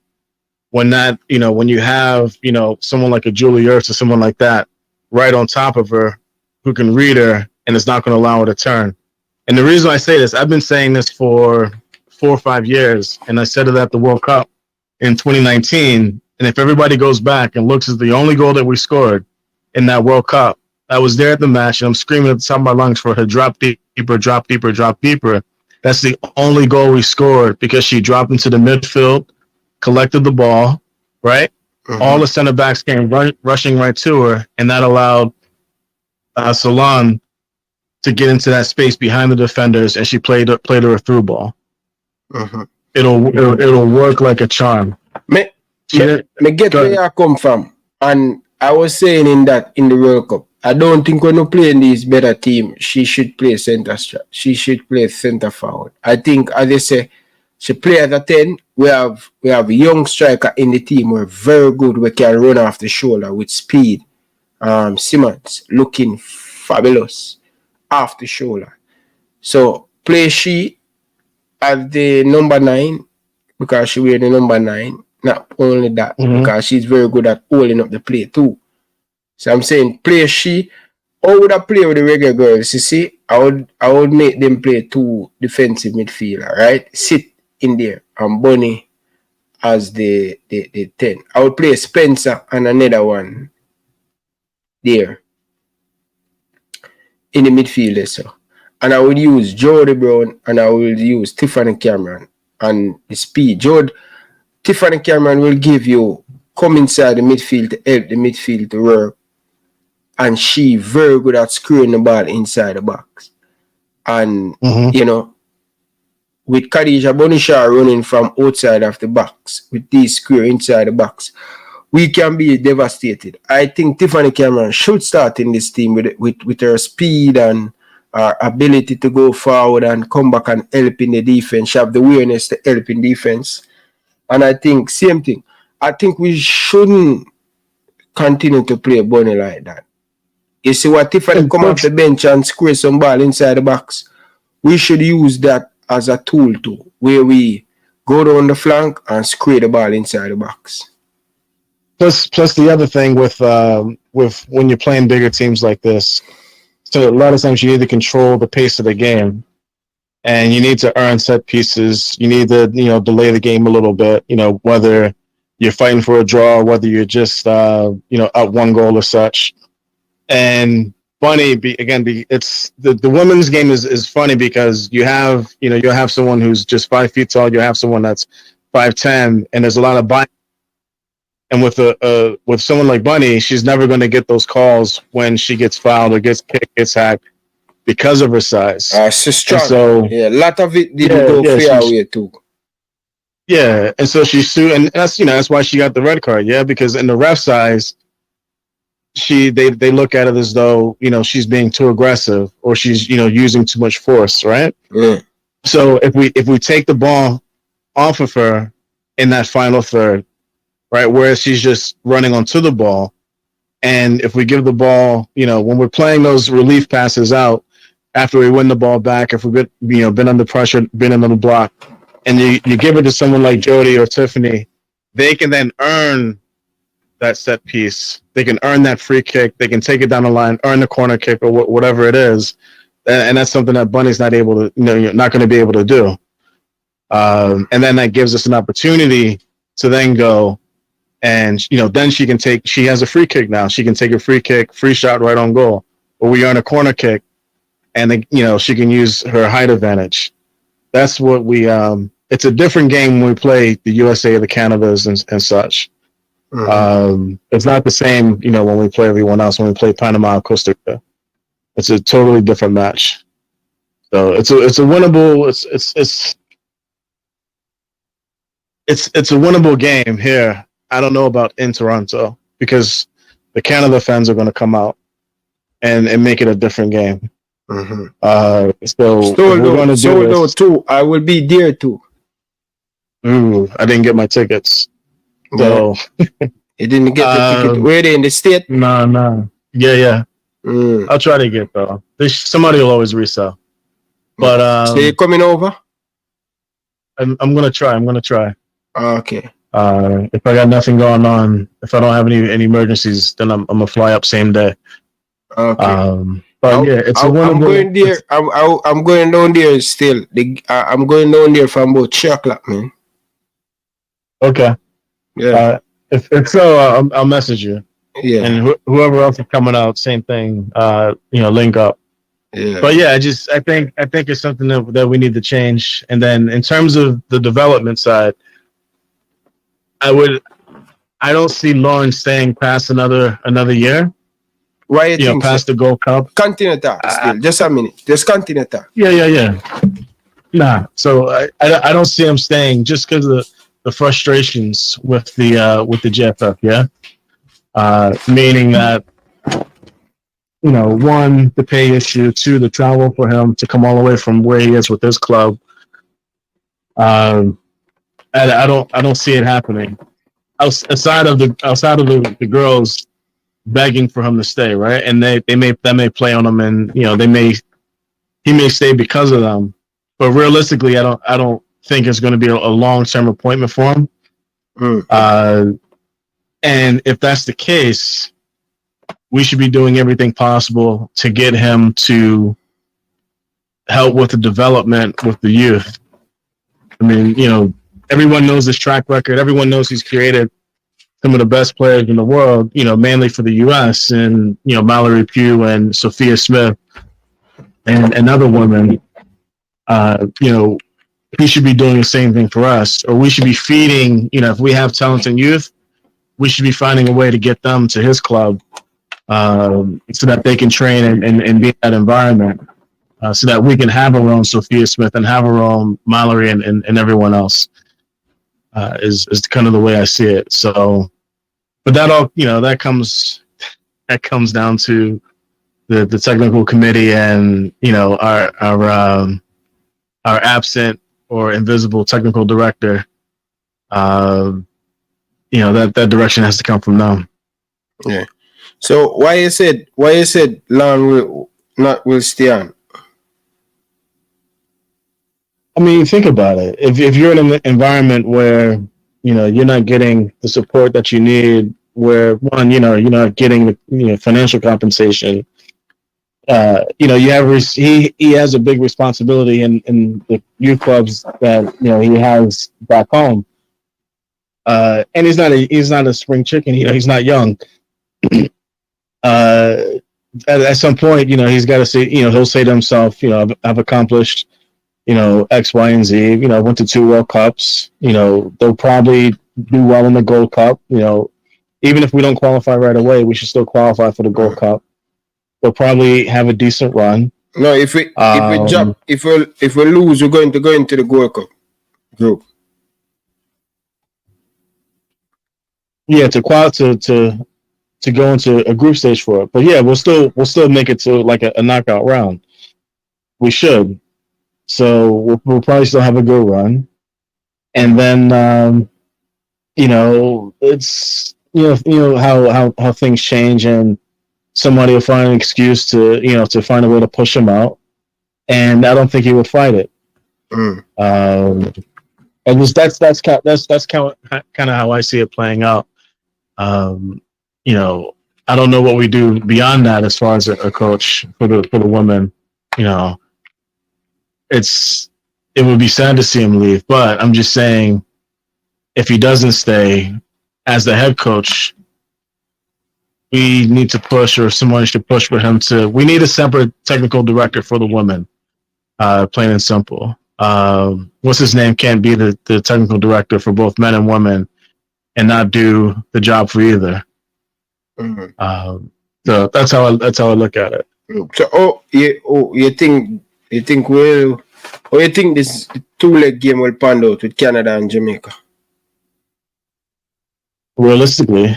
when you have, someone like a Julie Ertz or someone like that right on top of her who can read her and is not going to allow her to turn. And the reason I say this, I've been saying this for 4 or 5 years, and I said it at the World Cup in 2019. And if everybody goes back and looks at the only goal that we scored in that World Cup, I was there at the match, and I'm screaming at the top of my lungs for her drop deeper, drop deeper, drop deeper. That's the only goal we scored because she dropped into the midfield, collected the ball, right? Mm-hmm. All the center backs came rushing right to her, and that allowed Salon to get into that space behind the defenders, and she played her a through ball. Mm-hmm. It'll work like a charm. Me get where you come from, and I was saying in the World Cup, I don't think when you play in these better teams, she should play center strike. She should play center forward. I think, as I say, she play at a 10. We have a young striker in the team. We're very good. We can run off the shoulder with speed. Simmons looking fabulous off the shoulder. So play she as the number 9 because she wears the number 9. Not only that, because she's very good at holding up the play too. So I'm saying play she. How would I play with the Reggae Girls? You see, I would make them play 2 defensive midfielder, right? Sit in there and Bunny as the 10. I would play Spencer and another one there in the midfield. So. And I would use Jody Brown and I will use Tiffany Cameron and the speed. Tiffany Cameron will give you come inside the midfield to help the midfield to work. And she very good at screwing the ball inside the box. And, with Khadija Bonisha running from outside of the box, with these screw inside the box, we can be devastated. I think Tiffany Cameron should start in this team with her speed and her ability to go forward and come back and help in the defense. She have the awareness to help in defense. And I think, same thing. I think we shouldn't continue to play Bunny like that. You see what Tiffany come off the bench and square some ball inside the box. We should use that as a tool too, where we go down the flank and square the ball inside the box. Plus the other thing with when you're playing bigger teams like this, so a lot of times you need to control the pace of the game, and you need to earn set pieces. You need to delay the game a little bit. Whether you're fighting for a draw, whether you're just up 1 goal or such. And funny, it's the women's game is funny because you'll have someone who's just 5 feet tall, you have someone that's 5'10", and there's a lot of bind. And with someone like Bunny, she's never going to get those calls when she gets fouled or gets kicked, gets hacked because of her size. She's strong. So a lot of it didn't go fair way too. Yeah, and so she's and that's why she got the red card. Yeah, because in the ref size, they look at it as though she's being too aggressive or she's using too much force, right? Mm. So if we take the ball off of her in that final third, right, where she's just running onto the ball, and if we give the ball, when we're playing those relief passes out after we win the ball back, if we've been under pressure, been in the block, and you give it to someone like Jody or Tiffany, they can then earn that set piece. They can earn that free kick. They can take it down the line, earn the corner kick or whatever it is. And that's something that Bunny's not able to, you're not going to be able to do. And then that gives us an opportunity to then go and, then she has a free kick now. She can take a free kick, free shot right on goal. Or we earn a corner kick and then, she can use her height advantage. That's what it's a different game when we play the USA, the Canadas and such. Mm-hmm. It's not the same, when we play everyone else, when we play Panama, Costa Rica. It's a totally different match. So it's a winnable. It's a winnable game here. I don't know about in Toronto because the Canada fans are going to come out and make it a different game. Mm-hmm. So we're going to do sold this. out too. I will be there too. Ooh, I didn't get my tickets. So you didn't get the ticket. Were they in the state? No. Yeah. I'll try to get though. Somebody will always resell. But so you're coming over? I'm gonna try. Okay. If I got nothing going on, if I don't have any emergencies, then I'm gonna fly up same day. Okay. But yeah, it's a winnable. I'm going there. I'm going down there still. I'm going down there from about 3 o'clock, man. Okay. Yeah. If so, I'll message you. Yeah. And whoever else is coming out, same thing. Link up. Yeah. But yeah, I think it's something that we need to change. And then in terms of the development side, I don't see Lauren staying past another year. Why you think past the Gold Cup? Continue talk still. Just a minute. Just continue talk. Yeah. Nah. So I don't see him staying just because of the frustrations with the JFF. Yeah. Meaning that, one, the pay issue, two, the travel for him to come all the way from where he is with his club. And I don't see it happening. Outside of the girls begging for him to stay, right? And that may play on him, and he may stay because of them. But realistically, I don't think it's going to be a long-term appointment for him. And if that's the case, we should be doing everything possible to get him to help with the development with the youth. I mean, everyone knows his track record. Everyone knows he's created some of the best players in the world, mainly for the U.S. and, Mallory Pugh and Sophia Smith and other women. He should be doing the same thing for us, or we should be feeding, if we have talented youth, we should be finding a way to get them to his club so that they can train and be in that environment so that we can have our own Sophia Smith and have our own Mallory and everyone else is kind of the way I see it. So, but that all, that comes down to the technical committee and, our absent or invisible technical director. That direction has to come from them. Yeah. So why you said Lon will stay on? I mean, think about it. If you're in an environment where you're not getting the support that you need, where one, you're not getting the financial compensation. He has a big responsibility in the youth clubs that he has back home. And he's not a spring chicken. He's not young. At some point, he's got to say, he'll say to himself, I've accomplished, X, Y, and Z. Went to 2 World Cups. They'll probably do well in the Gold Cup. Even if we don't qualify right away, we should still qualify for the Gold Cup. They'll probably have a decent run. No, if we lose, we're going to go into the Gold Cup group. Yeah, to go into a group stage for it. But yeah, we'll still make it to like a knockout round. We should. So we'll probably still have a good run. And then it's how things change, and somebody will find an excuse to find a way to push him out. And I don't think he would fight it. And that's kind of how I see it playing out. I don't know what we do beyond that as far as a coach for the women. It would be sad to see him leave, but I'm just saying, if he doesn't stay as the head coach, we need to push, or someone should push for him to. We need a separate technical director for the women, plain and simple. What's his name can't be the technical director for both men and women and not do the job for either. So that's how I look at it. So you think You think or you think this two-leg game will pan out with Canada and Jamaica? Realistically,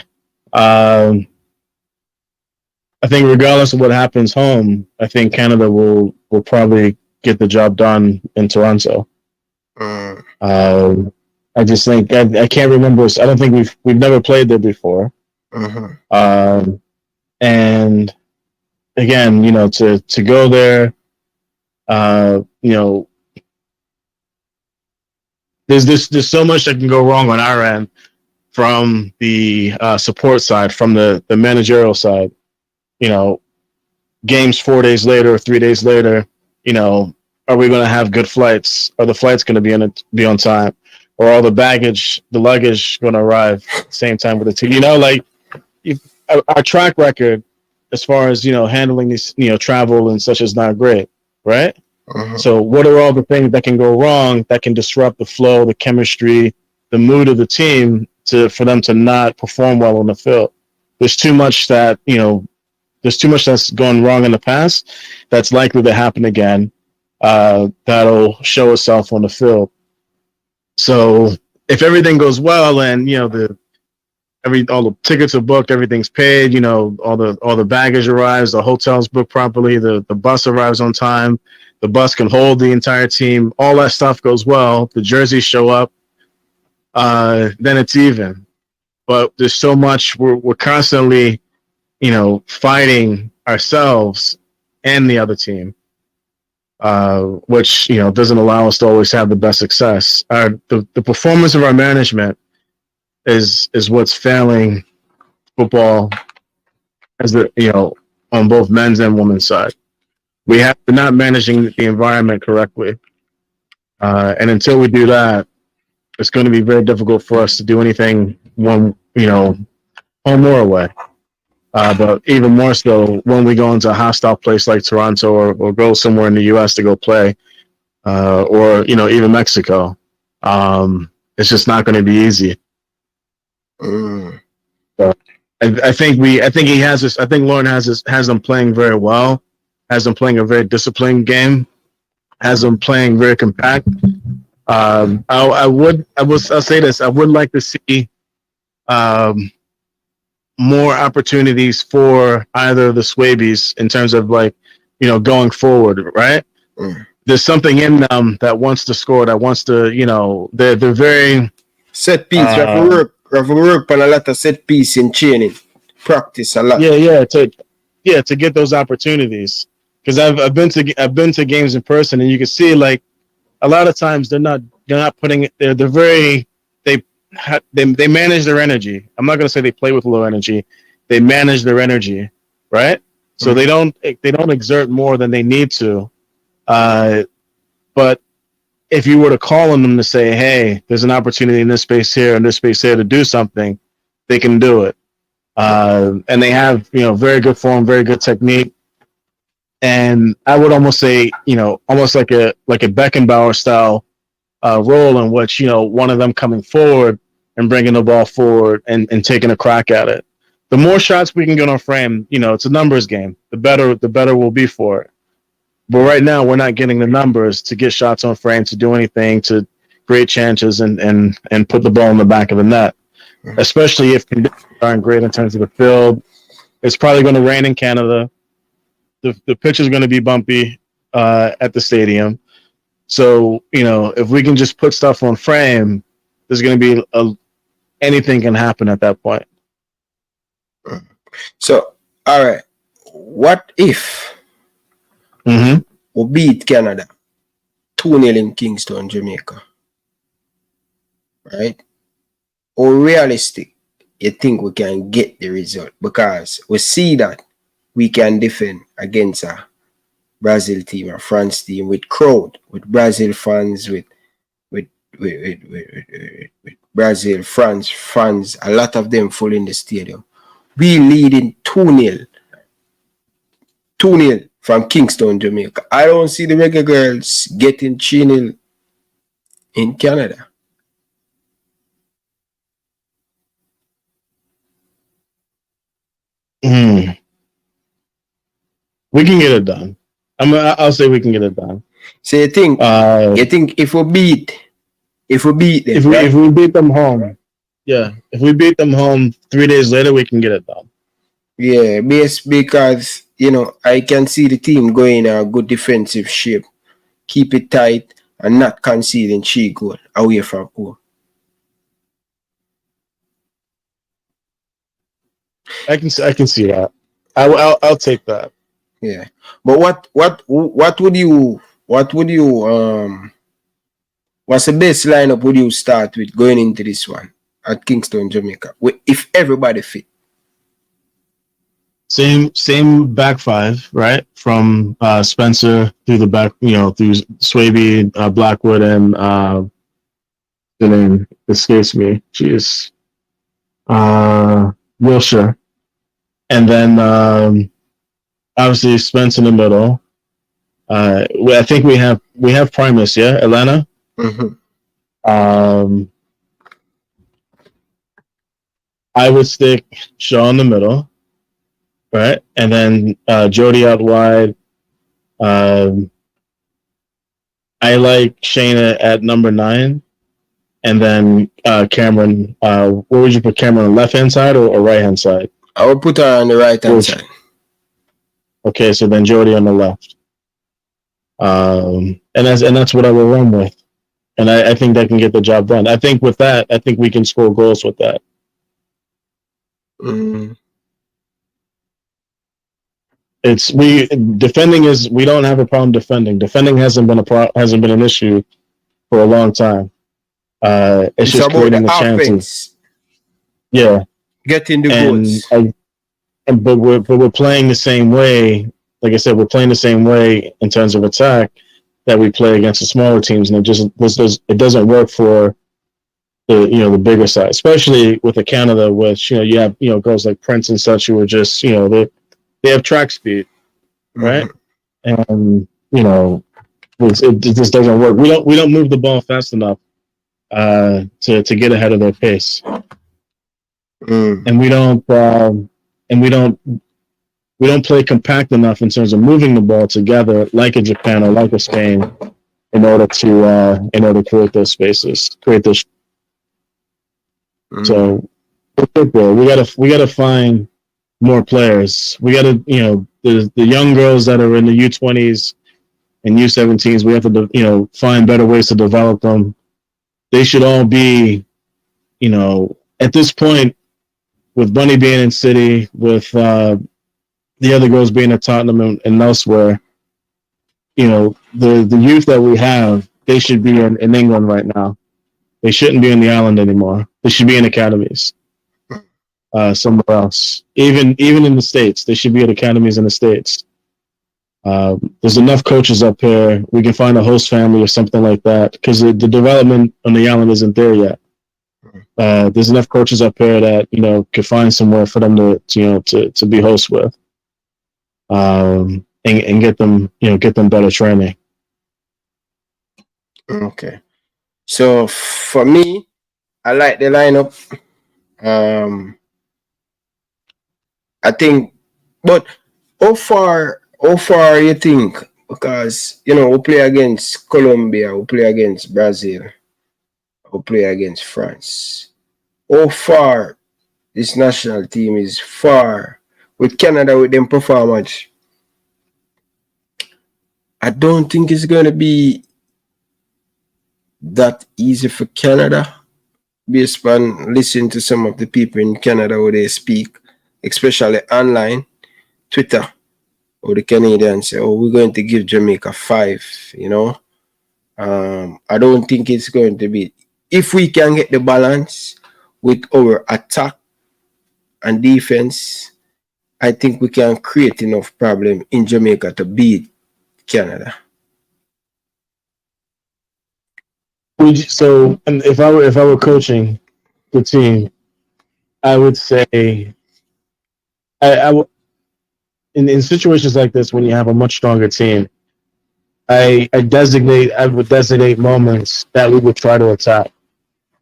I think regardless of what happens home, I think Canada will probably get the job done in Toronto. I just think I can't remember. I don't think we've never played there before. And again, you know, to go there, you know, there's so much that can go wrong on our end from the support side, from the managerial side. You know, games 4 days later or 3 days later, you know, are we going to have good flights? Are the flights going to be on time? Or all the luggage going to arrive at the same time with the team? You know, like our track record as far as, you know, handling these, you know, travel and such is not great, right? So what are all the things that can go wrong that can disrupt the flow, the chemistry, the mood of the team for them to not perform well on the field? There's too much that, you know, there's too much that's gone wrong in the past that's likely to happen again. That'll show itself on the field. So if everything goes well and, you know, all the tickets are booked, everything's paid, you know, all the baggage arrives, the hotel's booked properly, the bus arrives on time, the bus can hold the entire team, all that stuff goes well, the jerseys show up, then it's even. But there's so much, we're constantly, you know, fighting ourselves and the other team, which, you know, doesn't allow us to always have the best success. The performance of our management is what's failing football, as you know, on both men's and women's side. We're not managing the environment correctly, and until we do that, it's going to be very difficult for us to do anything when, you know, home or away. But even more so when we go into a hostile place like Toronto or go somewhere in the U.S. to go play, or, you know, even Mexico. It's just not going to be easy. So I think he has this. I think Lauren has them playing very well, has them playing a very disciplined game, has them playing very compact. I'll say this. I would like to see more opportunities for either of the Swabies in terms of, like, you know, going forward, right? There's something in them that wants to score, that wants to, you know, they're very set piece. You have to work on a lot of set piece in training, practice a lot. To get those opportunities, because I've been to games in person, and you can see, like, a lot of times they're not putting it. They're very they manage their energy. I'm not going to say they play with low energy. They manage their energy, right? So they don't exert more than they need to. But if you were to call on them to say, hey, there's an opportunity in this space here and this space here to do something, they can do it. And they have, you know, very good form, very good technique. And I would almost say, you know, almost like a Beckenbauer style role, in which, you know, one of them coming forward and bringing the ball forward and taking a crack at it. The more shots we can get on frame, you know, it's a numbers game. The better we'll be for it. But right now, we're not getting the numbers to get shots on frame, to do anything, to create chances and put the ball in the back of the net. Especially if conditions aren't great in terms of the field. It's probably going to rain in Canada. The pitch is going to be bumpy at the stadium. So, you know, if we can just put stuff on frame, there's going to be anything can happen at that point. So, all right, what if we beat Canada 2-0 in Kingston, Jamaica? Right? How realistic you think we can get the result? Because we see that we can defend against a Brazil team, a France team, with crowd, with Brazil fans, with Brazil, France fans, a lot of them full in the stadium. We leading 2-0 from Kingston, Jamaica. I don't see the Reggae Girlz getting 3-0 in Canada. We can get it done. I'll say we can get it done. So you think if we beat them, if we beat them home, if we beat them home 3 days later, we can get it done. Yeah, because I can see the team going in a good defensive shape, keep it tight, and not conceding 3 goals away from home. I can see that. I'll take that. Yeah, but what would you what's the best lineup would you start with going into this one at Kingston, Jamaica, if everybody fit? Same back five, right? From Spencer through the back, through Swaby, Blackwood, and the name escapes me. Jeez, Wilshire, and then obviously Spence in the middle. I think we have Primus, yeah, Atlanta. Mm-hmm. I would stick Shaw in the middle, right, and then Jody out wide. I like Shayna at number 9, and then Cameron. Where would you put Cameron, on the left hand side or right hand side? I would put her on the right hand side. Okay, so then Jody on the left. And that's what I will run with. And I think that can get the job done. I think with that, we can score goals with that. Mm-hmm. We don't have a problem defending. Defending hasn't been an issue for a long time. It's just creating the chances. Yeah, getting the goals. But we're playing the same way. Like I said, we're playing the same way in terms of attack that we play against the smaller teams, and it doesn't work for the bigger side, especially with Canada, which you have girls like Prince and such who are just they have track speed, right? And it just doesn't work. We don't move the ball fast enough to get ahead of their pace, and we don't play compact enough in terms of moving the ball together like a Japan or like a Spain in order to create those spaces, create those. So we gotta find more players. We gotta the young girls that are in the U20s and U17s. We have to find better ways to develop them. They should all be at this point, with Bunny being in City, with the other girls being at Tottenham and elsewhere, the youth that we have, they should be in England right now. They shouldn't be in the island anymore. They should be in academies somewhere else. Even in the States, they should be at academies in the States. There's enough coaches up here. We can find a host family or something like that, because the development on the island isn't there yet. There's enough coaches up here that could find somewhere for them to be hosts with. And get them better training. Okay, so for me, I like the lineup. I think, but how far you think? Because we play against Colombia, we play against Brazil, we play against France. How far this national team is far with Canada with them performance? I don't think it's going to be that easy for Canada, based on listening to some of the people in Canada where they speak, especially online, Twitter, or the Canadians say, we're going to give Jamaica 5, I don't think it's going to be. If we can get the balance with our attack and defense, I think we can create enough problem in Jamaica to beat Canada. So, and if I were coaching the team, I would say, I would, in situations like this when you have a much stronger team, I would designate moments that we would try to attack.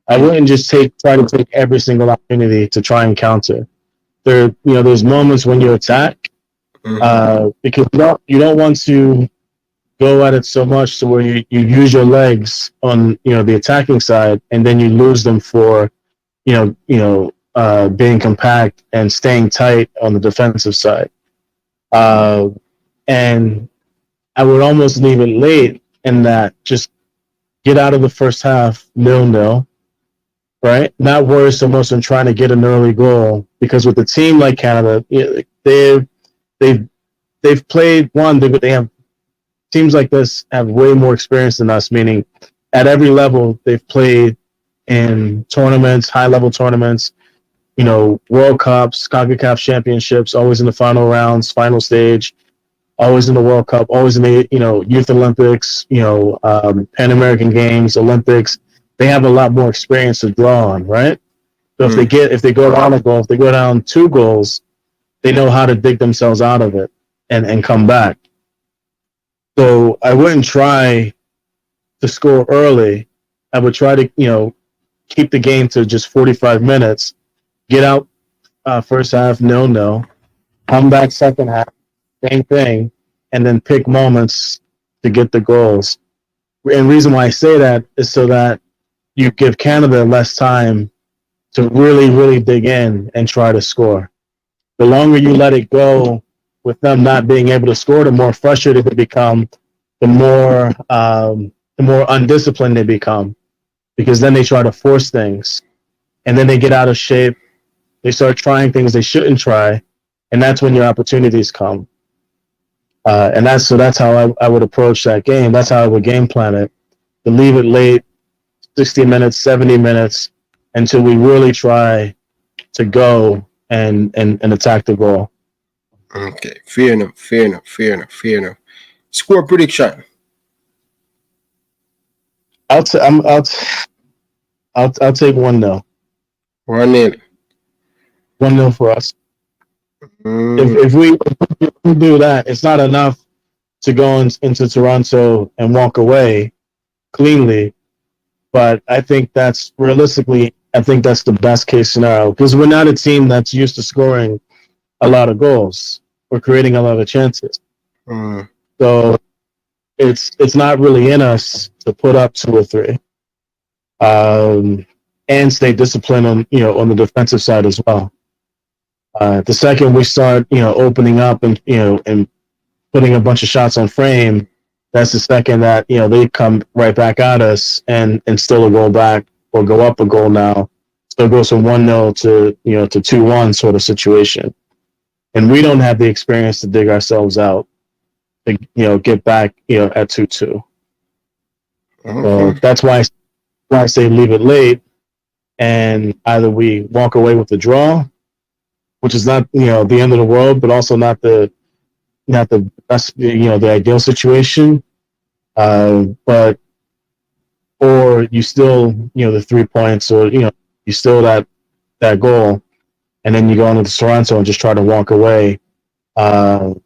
I wouldn't just try to take every single opportunity to try and counter. There's moments when you attack, because you don't want to go at it so much to where you use your legs on the attacking side, and then you lose them for being compact and staying tight on the defensive side. And I would almost leave it late in that, just get out of the first half 0-0, right? Not worry so much on trying to get an early goal, because with a team like Canada, they've played one. They have teams like this have way more experience than us. Meaning, at every level, they've played in tournaments, high level tournaments. World Cups, CONCACAF championships, always in the final rounds, final stage, always in the World Cup, always in the Youth Olympics, Pan American Games, Olympics. They have a lot more experience to draw on, right? So if they go down a goal, if they go down 2 goals, they know how to dig themselves out of it and come back. So I wouldn't try to score early. I would try to keep the game to just 45 minutes. Get out first half 0-0, come back second half, same thing, and then pick moments to get the goals. And the reason why I say that is so that you give Canada less time to really, really dig in and try to score. The longer you let it go with them not being able to score, the more frustrated they become, the more undisciplined they become, because then they try to force things, and then they get out of shape. They start trying things they shouldn't try, and that's when your opportunities come. And that's how I would approach that game. That's how I would game plan it. To leave it late, 60 minutes, 70 minutes, until we really try to go and attack the goal. Okay, fair enough. Score prediction. I'll take 1-0. 1-0. 1-0 for us. If we do that, it's not enough to go into Toronto and walk away cleanly. But I think that's realistically, the best case scenario, because we're not a team that's used to scoring a lot of goals or creating a lot of chances. So it's not really in us to put up 2 or 3, and stay disciplined on the defensive side as well. The second we start opening up and putting a bunch of shots on frame, that's the second that they come right back at us and still a goal back or go up a goal now. So it goes from 1-0 to 2-1 sort of situation, and we don't have the experience to dig ourselves out to get back at 2-2. So that's why I say leave it late, and either we walk away with the draw, which is not the end of the world, but also not the best, the ideal situation. But or you still the 3 points, or you still that goal, and then you go into Toronto and just try to walk away. Same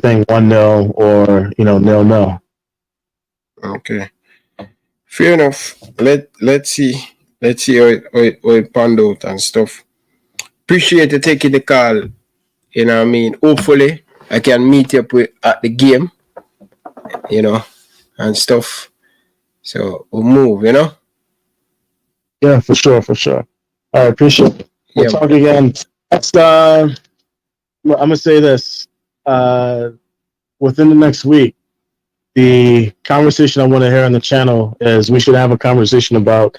thing, 1-0 or 0-0. Okay, fair enough. Let's see how it panned out and stuff. Appreciate you taking the call. Hopefully I can meet you up at the game, and stuff. So we'll move, Yeah, for sure. All right, appreciate it. We'll talk again. Next, I'm gonna say this. Within the next week, the conversation I want to hear on the channel is we should have a conversation about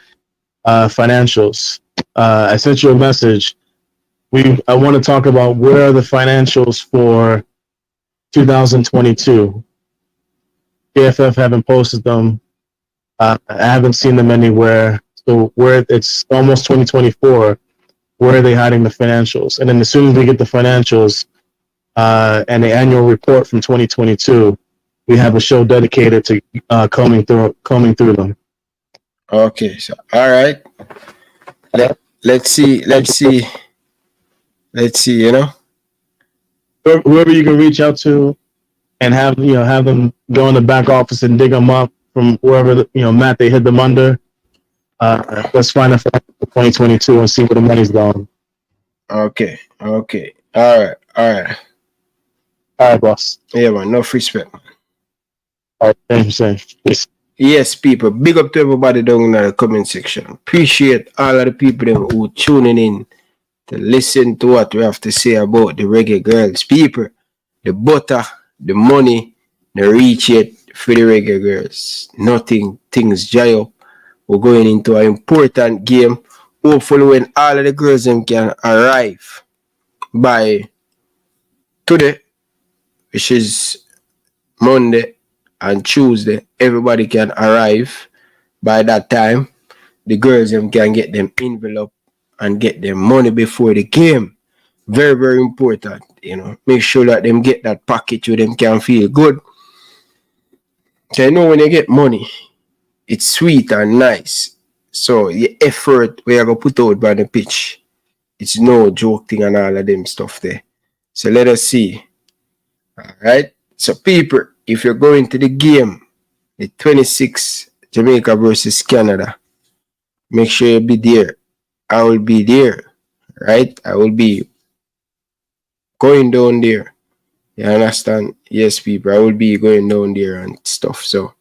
financials. I sent you a message. I want to talk about where are the financials for 2022. JFF haven't posted them. I haven't seen them anywhere. So where it's almost 2024, where are they hiding the financials? And then as soon as we get the financials and the annual report from 2022, we have a show dedicated to combing through them. Okay, so all right. Let's see. Whoever you can reach out to and have them go in the back office and dig them up from wherever mat they hid them under. Let's find a for 2022 and see where the money's going. Okay. All right, All right, boss. Yeah, man. No respect, man. All right, same. Yes, people. Big up to everybody down in the comment section. Appreciate all of the people them who tuning in to listen to what we have to say about the Reggae Girls. People, the butter, the money, the reach it for the Reggae Girls. Nothing, things dry up. We're going into an important game. Hopefully when all of the girls them can arrive by today, which is Monday and Tuesday, everybody can arrive by that time. The girls them can get them envelope and get them money before the game. Very, very important, you know. Make sure that them get that package where them can feel good. So you know when you get money, it's sweet and nice. So the effort we are gonna put out by the pitch, it's no joke thing and all of them stuff there. So let us see. Alright. So people, if you're going to the game, the 26 Jamaica versus Canada, make sure you be there. I will be there. Right? I will be going down there. You understand? Yes, people. I will be going down there and stuff. So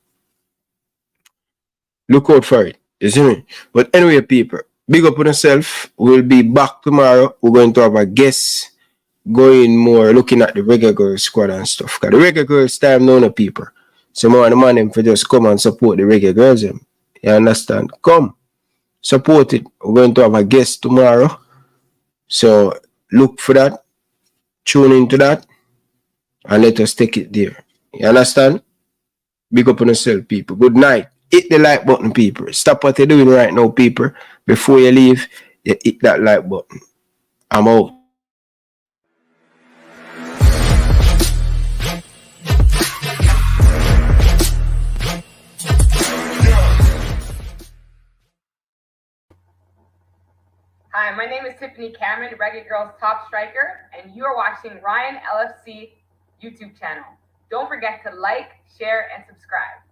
look out for it. You see me? But anyway, people, big up on yourself. We'll be back tomorrow. We're going to have a guest going more looking at the Reggae Girls squad and stuff. Because the Reggae Girls time now, no people. So more the man them for just come and support the Reggae Girls them. You understand? Come. Support it. We're going to have a guest tomorrow. So look for that. Tune into that. And let us take it there. You understand? Big up on yourself, people. Good night. Hit the like button, people. Stop what you're doing right now, people. Before you leave, you hit that like button. I'm out. Hi, my name is Tiffany Cameron, Reggae Girl's top striker, and you are watching Ryan LFC YouTube channel. Don't forget to like, share, and subscribe.